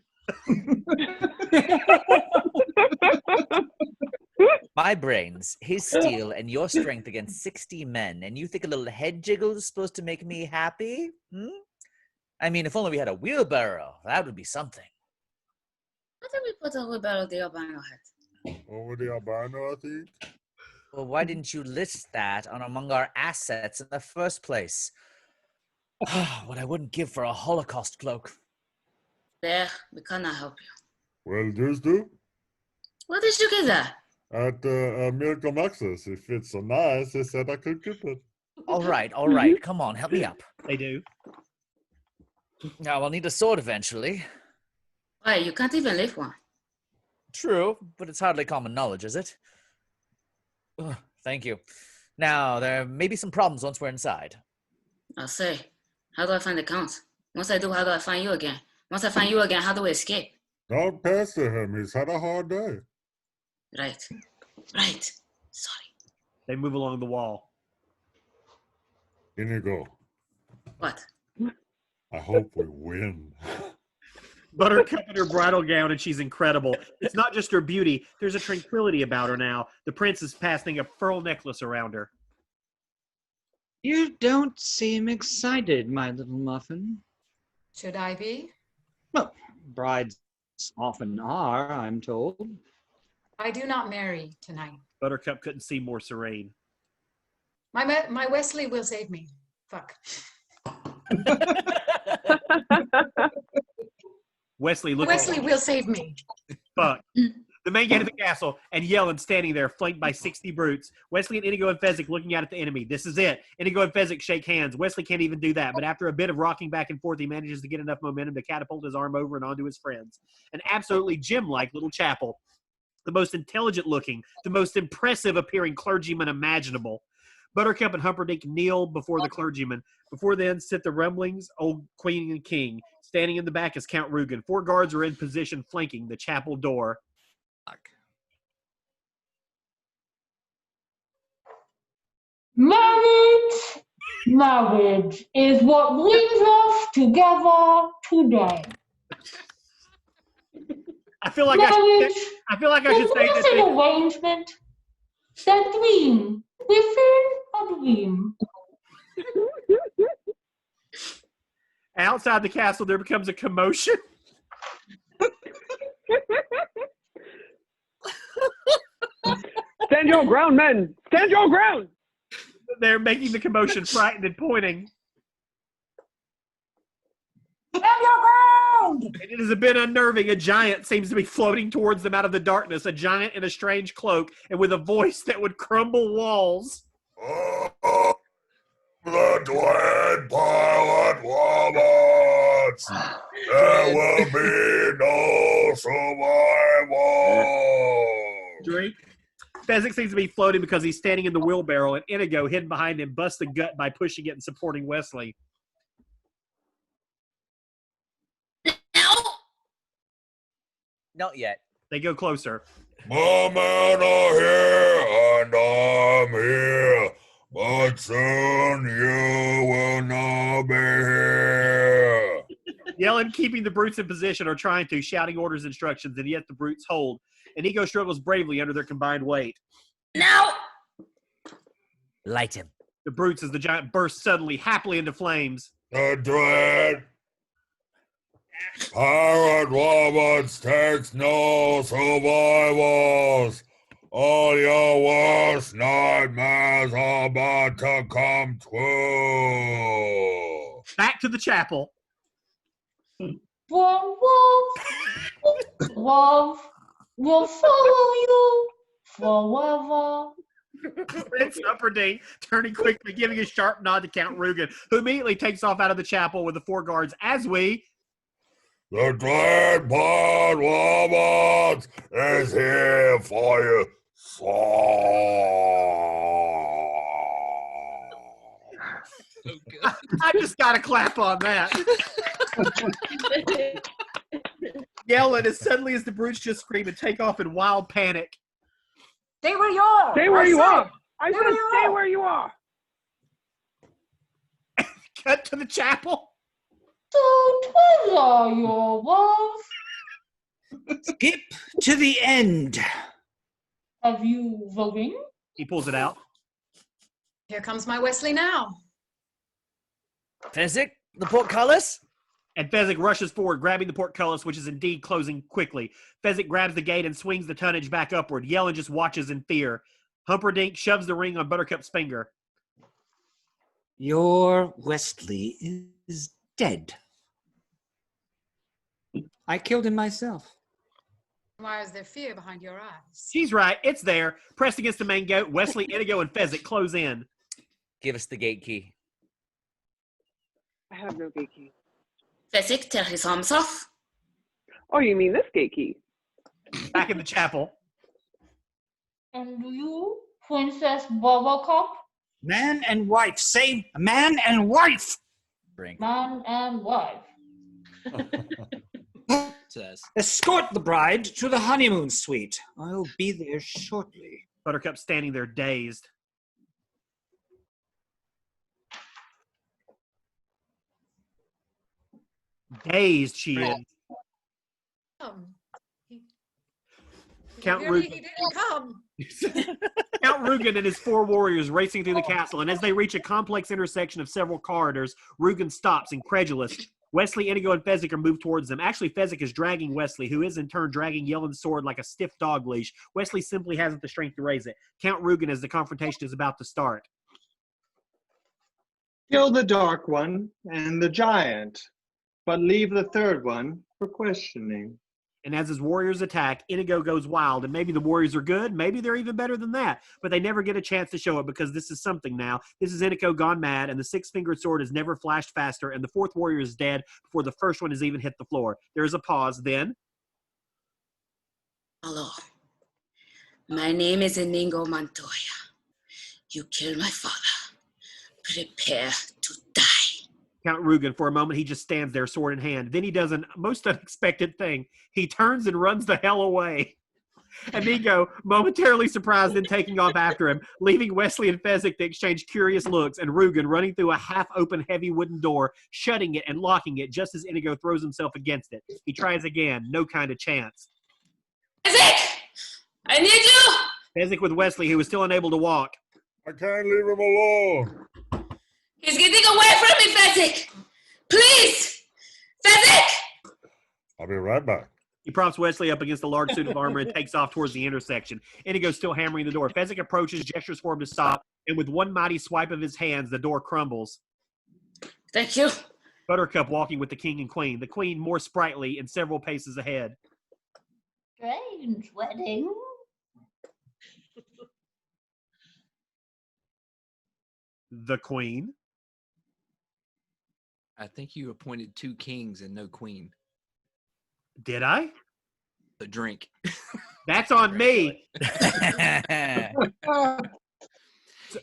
My brains, his steel, and your strength against 60 men, and you think a little head jiggle is supposed to make me happy? I mean, if only we had a wheelbarrow, that would be something. Why don't we put a wheelbarrow on the albino head? Over the albino, I think. Well, why didn't you list that on among our assets in the first place? What I wouldn't give for a Holocaust cloak. There, we cannot help you. Well, just do. Where did you get that? At Miracle Maxis. If it's so nice, they said I could keep it. All right. Come on, help me up. They do. Now, I'll need a sword eventually. Why, you can't even lift one. True, but it's hardly common knowledge, is it? Ugh, thank you. Now, there may be some problems once we're inside. I'll say, how do I find the Count? Once I do, how do I find you again? Once I find you again, how do we escape? Don't pester him. He's had a hard day. Right. Sorry. They move along the wall. Inigo. What? I hope we win. Buttercup in her bridal gown, and she's incredible. It's not just her beauty. There's a tranquility about her now. The prince is passing a pearl necklace around her. You don't seem excited, my little muffin. Should I be? Well, brides often are, I'm told. I do not marry tonight. Buttercup couldn't seem more serene. My Wesley will save me. Fuck. Wesley will save me. Fuck. The main gate of the castle, and Yellen standing there, flanked by 60 brutes. Wesley and Inigo and Fezzik looking out at the enemy. This is it. Inigo and Fezzik shake hands. Wesley can't even do that, but after a bit of rocking back and forth, he manages to get enough momentum to catapult his arm over and onto his friends. An absolutely gym-like little chapel. The most intelligent-looking, the most impressive-appearing clergyman imaginable. Buttercup and Humperdinck kneel before the clergyman. Before then sit the Rumblings, old queen and king. Standing in the back is Count Rugen. 4 guards are in position flanking the chapel door. Marriage is what brings us together today. I feel like I should say that. An arrangement, the dream within a dream. Outside the castle, there becomes a commotion. Stand your ground, men! Stand your ground! They're making the commotion, frightened and pointing. Stand your ground! And it is a bit unnerving. A giant seems to be floating towards them out of the darkness. A giant in a strange cloak and with a voice that would crumble walls. The Twin Pilot Wombats! There will be no survival! Drink. Fezzik seems to be floating because he's standing in the wheelbarrow, and Inigo, hidden behind him, busts the gut by pushing it and supporting Wesley. Not yet. They go closer. My men are here, and I'm here, but soon you will not be here. Yelling, keeping the brutes in position, or trying to, shouting orders, instructions, and yet the brutes hold. Inigo struggles bravely under their combined weight. Now! Light him. The brutes, as the giant bursts suddenly, happily into flames. The dread Pirate Wombats takes no survivals. All your worst nightmares are about to come true. Back to the chapel. Wolf, wolf will follow you forever. Prince Humperdinck, turning quickly, giving a sharp nod to Count Rugen, who immediately takes off out of the chapel with the 4 guards as we... The Dread Pirate Wombats is here for you. I just got to clap on that. Yelling as suddenly as the brutes just scream and take off in wild panic. Stay where you are! Stay where you are! I Stay said where you stay are. where you are! Cut to the chapel. So twas are your wolf. Skip to the end. Have you the ring? He pulls it out. Here comes my Wesley now. Fezzik, the portcullis? And Fezzik rushes forward, grabbing the portcullis, which is indeed closing quickly. Fezzik grabs the gate and swings the tonnage back upward. Yellen just watches in fear. Humperdinck shoves the ring on Buttercup's finger. Your Wesley is dead. I killed him myself. Why is there fear behind your eyes? She's right. It's there. Pressed against the main gate, Wesley, Inigo, and Fezzik close in. Give us the gate key. I have no gate key. Fezzik, tear his arms off. Oh, you mean this gate key? Back in the chapel. And you, Princess Buttercup? Man and wife. Say man and wife. Man and wife. Says. Escort the bride to the honeymoon suite. I'll be there shortly. Buttercup standing there dazed. Dazed she is. Count Really, Rugen. he didn't come. Count Rugen and his 4 warriors racing through the castle, and as they reach a complex intersection of several corridors, Rugen stops, incredulous. Wesley, Inigo, and Fezzik are moved towards them. Actually, Fezzik is dragging Wesley, who is in turn dragging Yellen's sword like a stiff dog leash. Wesley simply hasn't the strength to raise it. Count Rugen as the confrontation is about to start. Kill the dark one and the giant, but leave the third one for questioning. And as his warriors attack, Inigo goes wild, and maybe the warriors are good, maybe they're even better than that, but they never get a chance to show it because this is something now. This is Inigo gone mad, and the 6-fingered sword has never flashed faster, and the 4th warrior is dead before the first one has even hit the floor. There is a pause, then... Hello. My name is Inigo Montoya. You killed my father. Prepare to die. Count Rugen, for a moment, he just stands there, sword in hand. Then he does a most unexpected thing. He turns and runs the hell away. Inigo, momentarily surprised, then taking off after him, leaving Wesley and Fezzik to exchange curious looks, and Rugen running through a half-open heavy wooden door, shutting it and locking it just as Inigo throws himself against it. He tries again. No kind of chance. Fezzik! I need you! Fezzik with Wesley, who is still unable to walk. I can't leave him alone. He's getting away from me, Fezzik! Please! Fezzik! I'll be right back. He props Wesley up against a large suit of armor and takes off towards the intersection. Indigo's still hammering the door. Fezzik approaches, gestures for him to stop, and with one mighty swipe of his hands, the door crumbles. Thank you. Buttercup walking with the king and queen. The queen more sprightly and several paces ahead. Strange wedding. The queen. I think you appointed 2 kings and no queen. Did I? The drink. That's on me.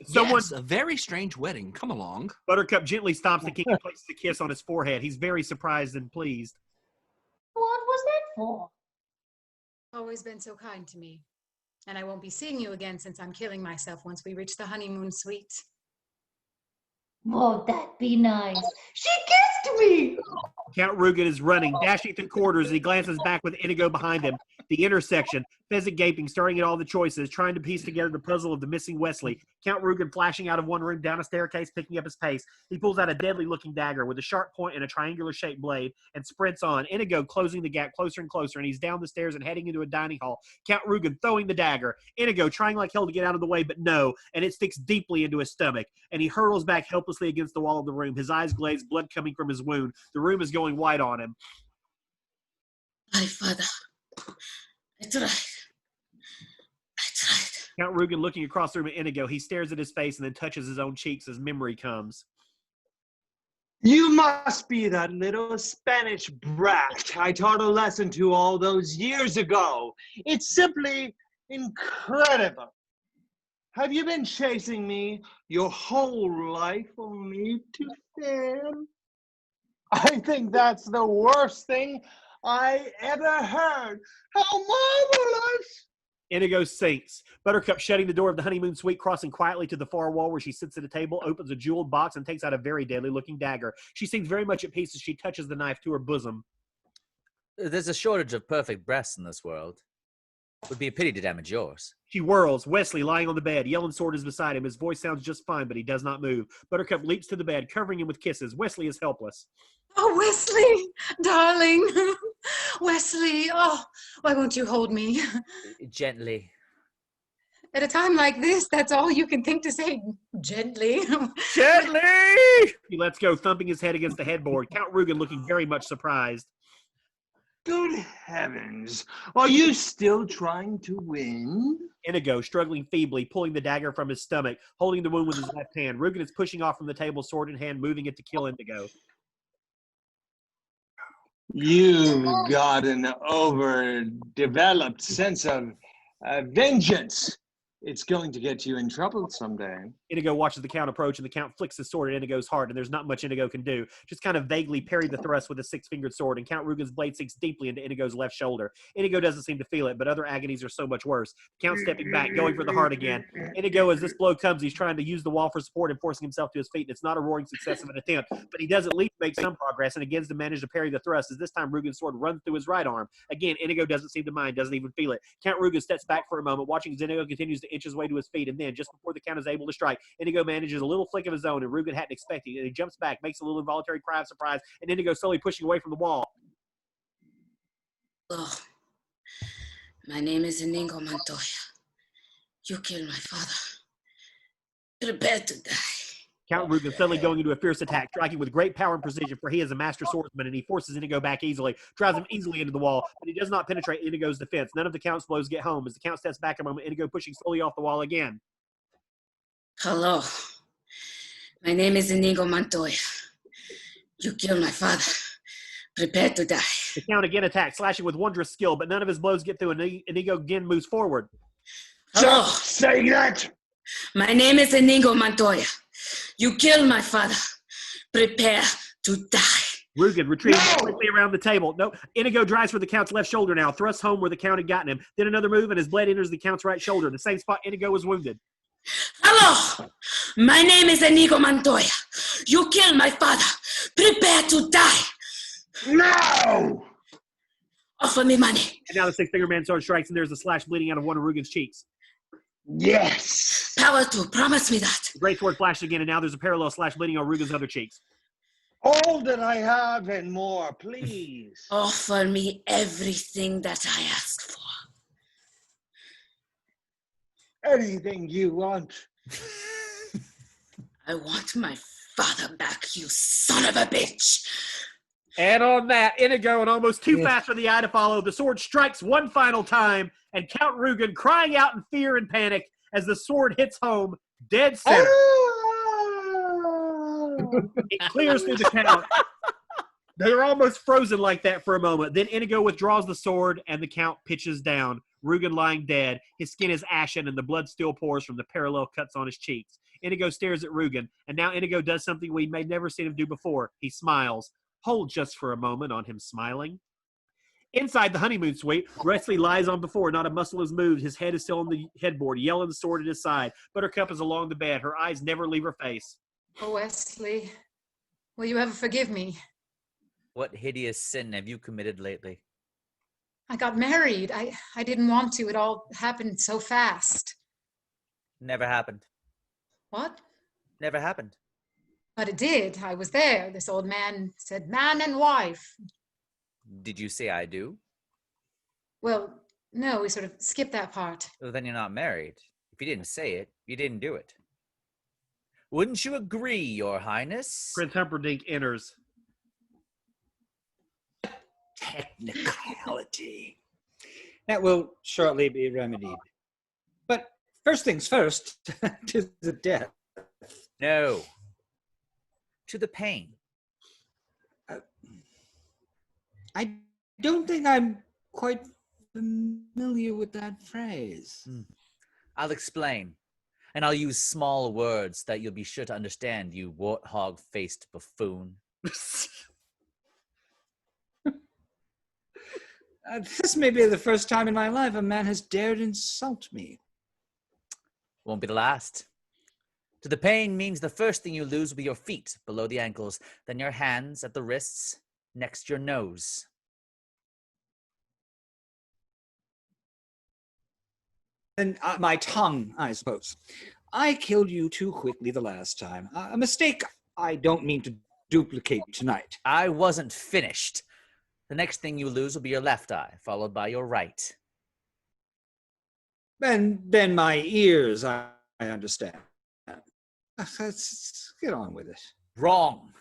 Someone, yes, a very strange wedding. Come along. Buttercup gently stops the king and places a kiss on his forehead. He's very surprised and pleased. What was that for? Always been so kind to me. And I won't be seeing you again since I'm killing myself once we reach the honeymoon suite. Won't that be nice? She kissed me! Count Rugen is running, dashing through corridors, and he glances back with Indigo behind him. The intersection, Fezzik gaping, staring at all the choices, trying to piece together the puzzle of the missing Wesley. Count Rugen flashing out of one room, down a staircase, picking up his pace. He pulls out a deadly-looking dagger with a sharp point and a triangular-shaped blade and sprints on. Indigo closing the gap closer and closer, and he's down the stairs and heading into a dining hall. Count Rugen throwing the dagger. Indigo trying like hell to get out of the way, but no, and it sticks deeply into his stomach. And he hurtles back helplessly against the wall of the room, his eyes glazed, blood coming from his wound. The room is going white on him. My father. I tried. Count Rugen looking across the room at Indigo. He stares at his face and then touches his own cheeks as memory comes. You must be that little Spanish brat I taught a lesson to all those years ago. It's simply incredible. Have you been chasing me your whole life only to fail? I think that's the worst thing I ever heard. How marvelous! Indigo sinks. Buttercup shutting the door of the honeymoon suite, crossing quietly to the far wall where she sits at a table, opens a jeweled box, and takes out a very deadly-looking dagger. She seems very much at peace as she touches the knife to her bosom. There's a shortage of perfect breasts in this world. Would be a pity to damage yours. She whirls. Wesley lying on the bed. Yelling sword is beside him. His voice sounds just fine, but he does not move. Buttercup leaps to the bed, covering him with kisses. Wesley is helpless. Oh, Wesley, darling. Wesley, oh, why won't you hold me? Gently. At a time like this, that's all you can think to say, gently. Gently! He lets go, thumping his head against the headboard. Count Rugen looking very much surprised. Good heavens. Are you still trying to win? Indigo, struggling feebly, pulling the dagger from his stomach, holding the wound with his left hand. Rugen is pushing off from the table, sword in hand, moving it to kill Indigo. You've got an overdeveloped sense of vengeance. It's going to get you in trouble someday. Indigo watches the Count approach, and the Count flicks his sword at Indigo's heart, and there's not much Indigo can do. Just kind of vaguely parry the thrust with a six-fingered sword, and Count Rugen's blade sinks deeply into Indigo's left shoulder. Indigo doesn't seem to feel it, but other agonies are so much worse. The Count stepping back, going for the heart again. Indigo, as this blow comes, he's trying to use the wall for support and forcing himself to his feet, and it's not a roaring success of an attempt, but he does at least make some progress, and again to manage to parry the thrust, as this time Rugen's sword runs through his right arm. Again, Indigo doesn't seem to mind, doesn't even feel it. Count Rugen steps back for a moment, watching as Indigo continues to inch his way to his feet, and then, just before the Count is able to strike, Indigo manages a little flick of his own, and Rugen hadn't expected it, and he jumps back, makes a little involuntary cry of surprise, and Indigo slowly pushing away from the wall. Oh, my name is Inigo Montoya. You killed my father. Prepare to die. Count Rugen suddenly going into a fierce attack, striking with great power and precision, for he is a master swordsman, and he forces Indigo back easily, drives him easily into the wall, but he does not penetrate Indigo's defense. None of the Count's blows get home. As the Count steps back a moment, Indigo pushing slowly off the wall again. Hello. My name is Inigo Montoya. You killed my father. Prepare to die. The Count again attacks, slashing with wondrous skill, but none of his blows get through, and Inigo again moves forward. Hello. Say that! My name is Inigo Montoya. You killed my father. Prepare to die. Rugen retreating quickly around the table. No, Indigo drives for the Count's left shoulder now, thrusts home where the Count had gotten him. Then another move, and his blade enters the Count's right shoulder, the same spot Indigo was wounded. Hello. My name is Inigo Montoya. You killed my father. Prepare to die. No! Offer me money. And now the six-finger man sword strikes, and there's a slash bleeding out of one of Rugen's cheeks. Yes! Power to, promise me that. The great sword flashed again, and now there's a parallel slash bleeding on Rugen's other cheeks. All that I have and more, please. Offer me everything that I ask for. Anything you want. I want my father back, you son of a bitch. And on that, Inigo and almost too fast for the eye to follow, the sword strikes one final time, and Count Rugen crying out in fear and panic as the sword hits home, dead center. It clears through the count. They're almost frozen like that for a moment. Then Inigo withdraws the sword, and the count pitches down. Rugen lying dead. His skin is ashen, and the blood still pours from the parallel cuts on his cheeks. Inigo stares at Rugen, and now Inigo does something we may never seen him do before. He smiles. Hold just for a moment on him smiling. Inside the honeymoon suite, Wesley lies on the floor. Not a muscle is moved. His head is still on the headboard, yelling the sword at his side. Buttercup is along the bed. Her eyes never leave her face. Oh, Wesley, will you ever forgive me? What hideous sin have you committed lately? I got married. I didn't want to. It all happened so fast. Never happened. What? Never happened. But it did. I was there. This old man said man and wife. Did you say I do? Well, no, we sort of skipped that part. Well, then you're not married. If you didn't say it, you didn't do it. Wouldn't you agree, Your Highness? Prince Humperdinck enters. Technicality. That will shortly be remedied. But first things first, to the death. No. To the pain. I don't think I'm quite familiar with that phrase. I'll explain. And I'll use small words that you'll be sure to understand, you warthog-faced buffoon. This may be the first time in my life a man has dared insult me. Won't be the last. To the pain means the first thing you lose will be your feet below the ankles, then your hands at the wrists, next your nose. And my tongue, I suppose. I killed you too quickly the last time. A mistake I don't mean to duplicate tonight. I wasn't finished. The next thing you lose will be your left eye, followed by your right. And then my ears, I understand. Let's get on with it. Wrong.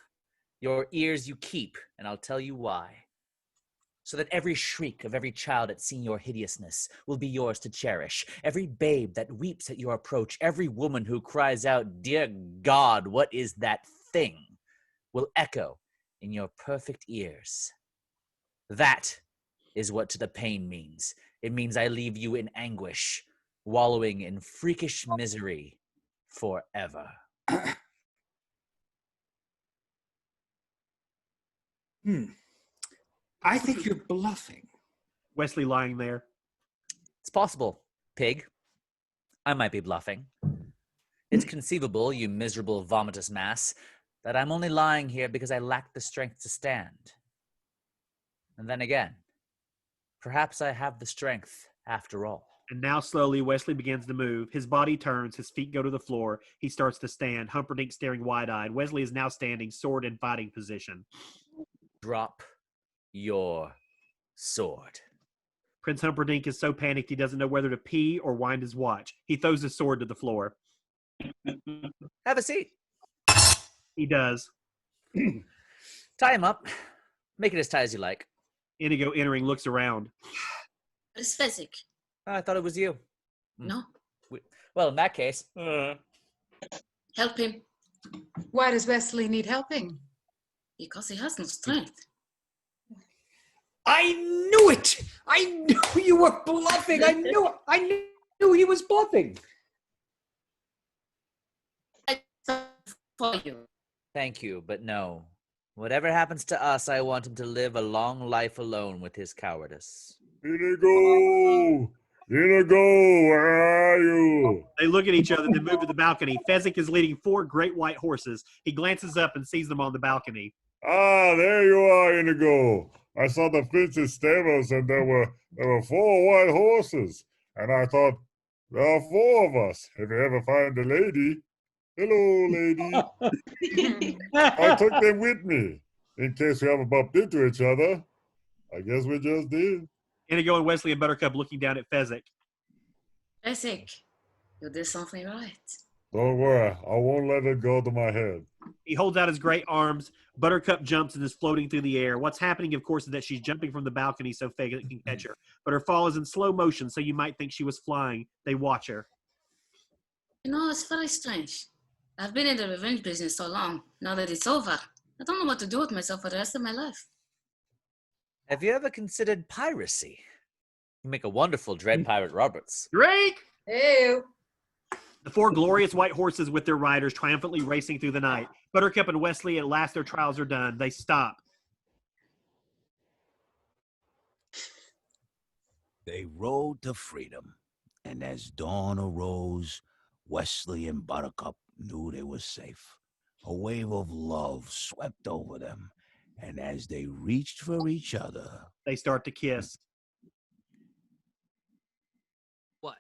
Your ears you keep, and I'll tell you why. So that every shriek of every child at seeing your hideousness will be yours to cherish. Every babe that weeps at your approach, every woman who cries out, "Dear God, what is that thing?" will echo in your perfect ears. That is what to the pain means. It means I leave you in anguish, wallowing in freakish misery forever. I think you're bluffing. Wesley lying there. It's possible, pig. I might be bluffing. It's conceivable, you miserable vomitous mass, that I'm only lying here because I lack the strength to stand. And then again, perhaps I have the strength after all. And now slowly Wesley begins to move. His body turns, his feet go to the floor. He starts to stand, Humperdinck staring wide-eyed. Wesley is now standing, sword in fighting position. Drop your sword. Prince Humperdinck is so panicked he doesn't know whether to pee or wind his watch. He throws his sword to the floor. Have a seat. He does. Tie him up. Make it as tight as you like. Inigo entering looks around. It's Fezzik. I thought it was you. No. Well, in that case. Help him. Why does Wesley need helping? Because he has no strength. I knew it! I knew you were bluffing! I knew he was bluffing! For you. Thank you, but no. Whatever happens to us, I want him to live a long life alone with his cowardice. Inigo! Inigo, where are you? They look at each other, then move to the balcony. Fezzik is leading 4 great white horses. He glances up and sees them on the balcony. Ah, there you are, Inigo. I saw the Prince's stables, and there were 4 white horses. And I thought, There are 4 of us. If you ever find a lady, hello, lady. I took them with me in case we ever bumped into each other. I guess we just did. Inigo and Wesley and Buttercup looking down at Fezzik. Fezzik, you did something right. Don't worry, I won't let it go to my head. He holds out his great arms. Buttercup jumps and is floating through the air. What's happening, of course, is that she's jumping from the balcony so Faye can catch her. But her fall is in slow motion, so you might think she was flying. They watch her. You know, it's very strange. I've been in the revenge business so long. Now that it's over, I don't know what to do with myself for the rest of my life. Have you ever considered piracy? You make a wonderful Dread Pirate Roberts. Drake! Ew. The 4 glorious white horses with their riders triumphantly racing through the night. Buttercup and Wesley, at last their trials are done. They stop. They rode to freedom, and as dawn arose, Wesley and Buttercup knew they were safe. A wave of love swept over them, and as they reached for each other, they start to kiss. What?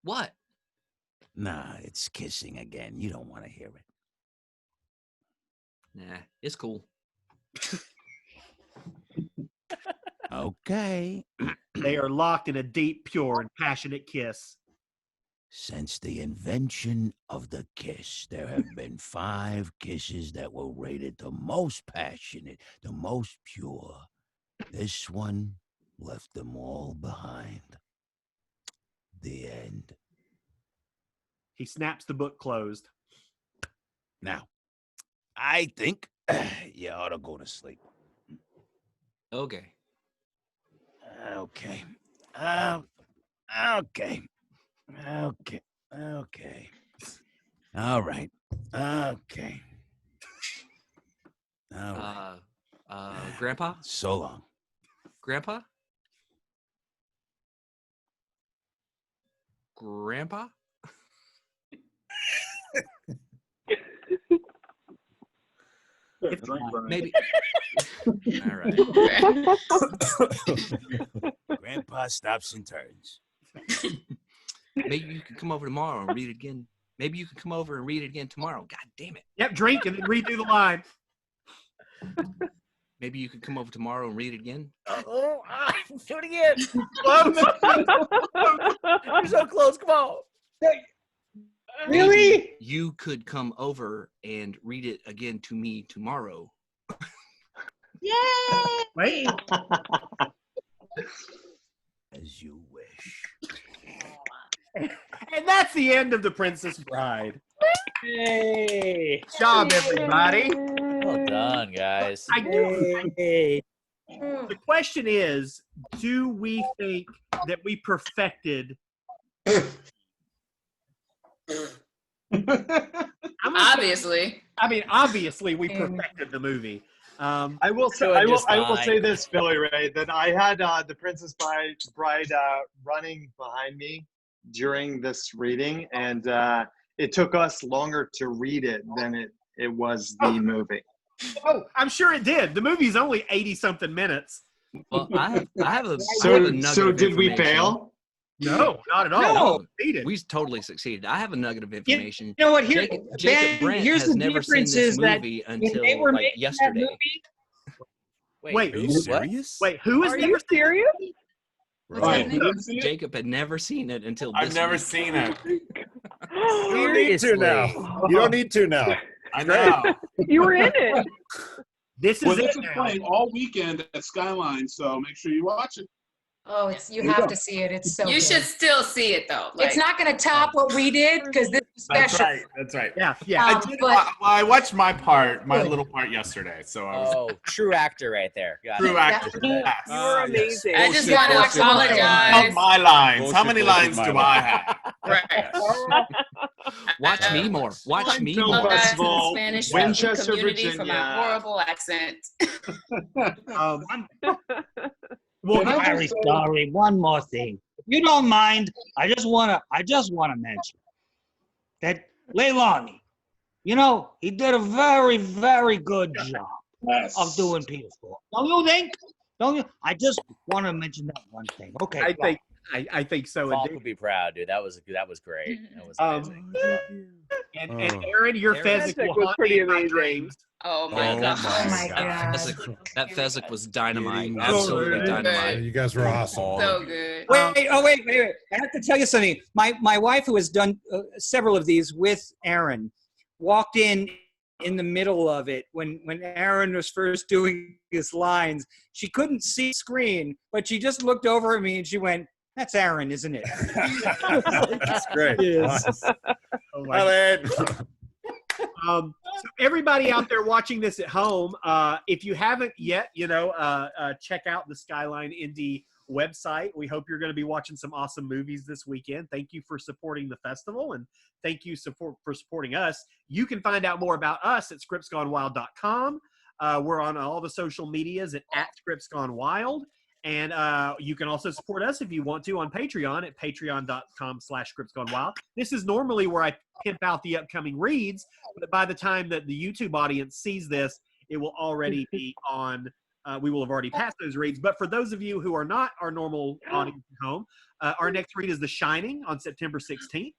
What? Nah, it's kissing again. You don't want to hear it. Nah, it's cool. Okay. They are locked in a deep, pure, and passionate kiss. Since the invention of the kiss, there have been 5 kisses that were rated the most passionate, the most pure. This one left them all behind. The end. He snaps the book closed. Now, I think you ought to go to sleep. Okay. Okay. Okay. All right. Okay. All right. Grandpa? So long. Grandpa? Grandpa? Maybe. All right. Grandpa stops and turns. Maybe you can come over tomorrow and read it again. Maybe you can come over and read it again tomorrow. God damn it. Yep, drink and then redo the line. Maybe you could come over tomorrow and read it again. Do it again. You're so close. Come on. Really? Maybe you could come over and read it again to me tomorrow. Yay! Wait. As you wish. And that's the end of The Princess Bride. Hey. Good job, everybody. Well done, guys. The question is, do we think that we perfected Obviously. I mean, obviously we perfected the movie. I will say this, Billy Ray, that I had The Princess Bride running behind me during this reading, and it took us longer to read it than it was the movie. Oh, I'm sure it did. The movie's only 80-something minutes. Well, I have a So nugget of did we information. fail? No, not at all. No, No. We totally succeeded. I have a nugget of information. You know what? Here, Jacob Brent here's has the never seen difference this is that movie when they until were like making that yesterday. movie, Wait, Are you serious? Wait, who is Are never you serious? Right. Right. Jacob had never seen it until I've this never week. seen it. You don't need to now. You don't need to now. I know. You were in it. This is Well, it this is now. playing all weekend at Skyline, so make sure you watch it. Oh, you have to see it. It's so You good. should still see it though. It's not going to top what we did because this is That's special. right. That's right. Yeah, yeah. I watched my little part yesterday. So I was Oh, true actor right there. Got true it. actor. Yes. You were amazing. I just Bullshit, want to bullshit, apologize. Of my lines. Bullshit, How many bullshit, lines my do line. I have? Right. Watch me more. Watch me Film Love more. guys in the Festival, Spanish speaking Winchester, community for my Virginia. horrible accent. Well, I'm very sorry. One more thing. If you don't mind, I just wanna mention that Leilani, you know, he did a very, very good job of doing Peter's Fall. Don't you think? Don't you? I just want to mention that one thing. Okay. I think I think so. Falk Indeed. would be proud, dude. That was great. That was amazing. And Aaron, your Fezzik Fezzik will was haunt pretty me in my amazing. dreams. Oh Yeah, my god. Oh my That god. Fezzik was dynamite. Kidding. Absolutely Yeah, dynamite. you guys were awesome. So good. Wait, wait. I have to tell you something. My wife, who has done several of these with Aaron, walked in the middle of it when Aaron was first doing his lines. She couldn't see the screen, but she just looked over at me and she went, "That's Aaron, isn't it?" That's great. Yes. Nice. Oh my God. So everybody out there watching this at home, if you haven't yet, check out the Skyline Indie website. We hope you're going to be watching some awesome movies this weekend. Thank you for supporting the festival, and thank you for supporting us. You can find out more about us at scriptsgonewild.com. We're on all the social medias at @scriptsgonewild. And you can also support us if you want to on Patreon at patreon.com/scriptsgonewild. This is normally where I pimp out the upcoming reads, but by the time that the YouTube audience sees this, it will already be on. We will have already passed those reads. But for those of you who are not our normal audience at home, our next read is The Shining on September 16th,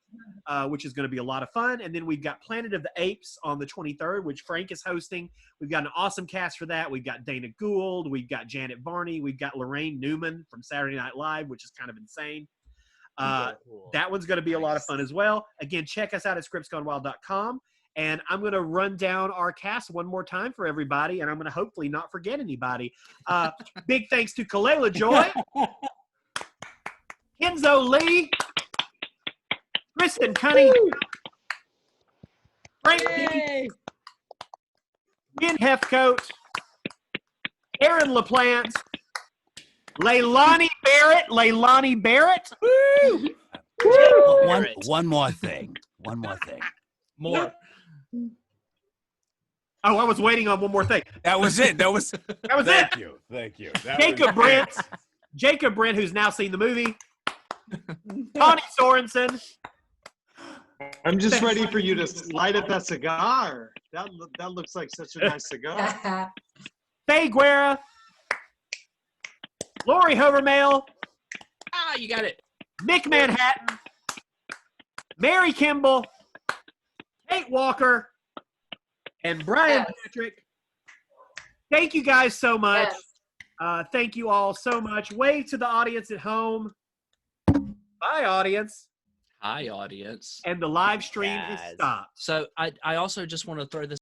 which is going to be a lot of fun. And then we've got Planet of the Apes on the 23rd, which Frank is hosting. We've got an awesome cast for that. We've got Dana Gould. We've got Janet Varney. We've got Lorraine Newman from Saturday Night Live, which is kind of insane. That one's going to be a lot of fun as well. Again, check us out at scriptsgonewild.com. And I'm going to run down our cast one more time for everybody, and I'm going to hopefully not forget anybody. Big thanks to Khalilah Joy, Kenzo Lee, Tristan Cunningham, Brent, Ben Hethcoat, Aaron LaPlante, Leilani Barrett. Woo! One more thing. More. Oh, I was waiting on one more thing. That was it. That was it. Thank you. That Jacob Brent, who's now seen the movie. Tawny Sorensen. I'm just ready for you to light up that cigar. That looks like such a nice cigar. Faye Guerra. Lori Hovermale. Ah, you got it. Mick Manhattan. Mary Kimball. Kate Walker. And Brian Patrick. Thank you guys so much. Thank you all so much. Wave to the audience at home. Bye, audience. Hi, audience. And the live stream is stopped. So I also just want to throw this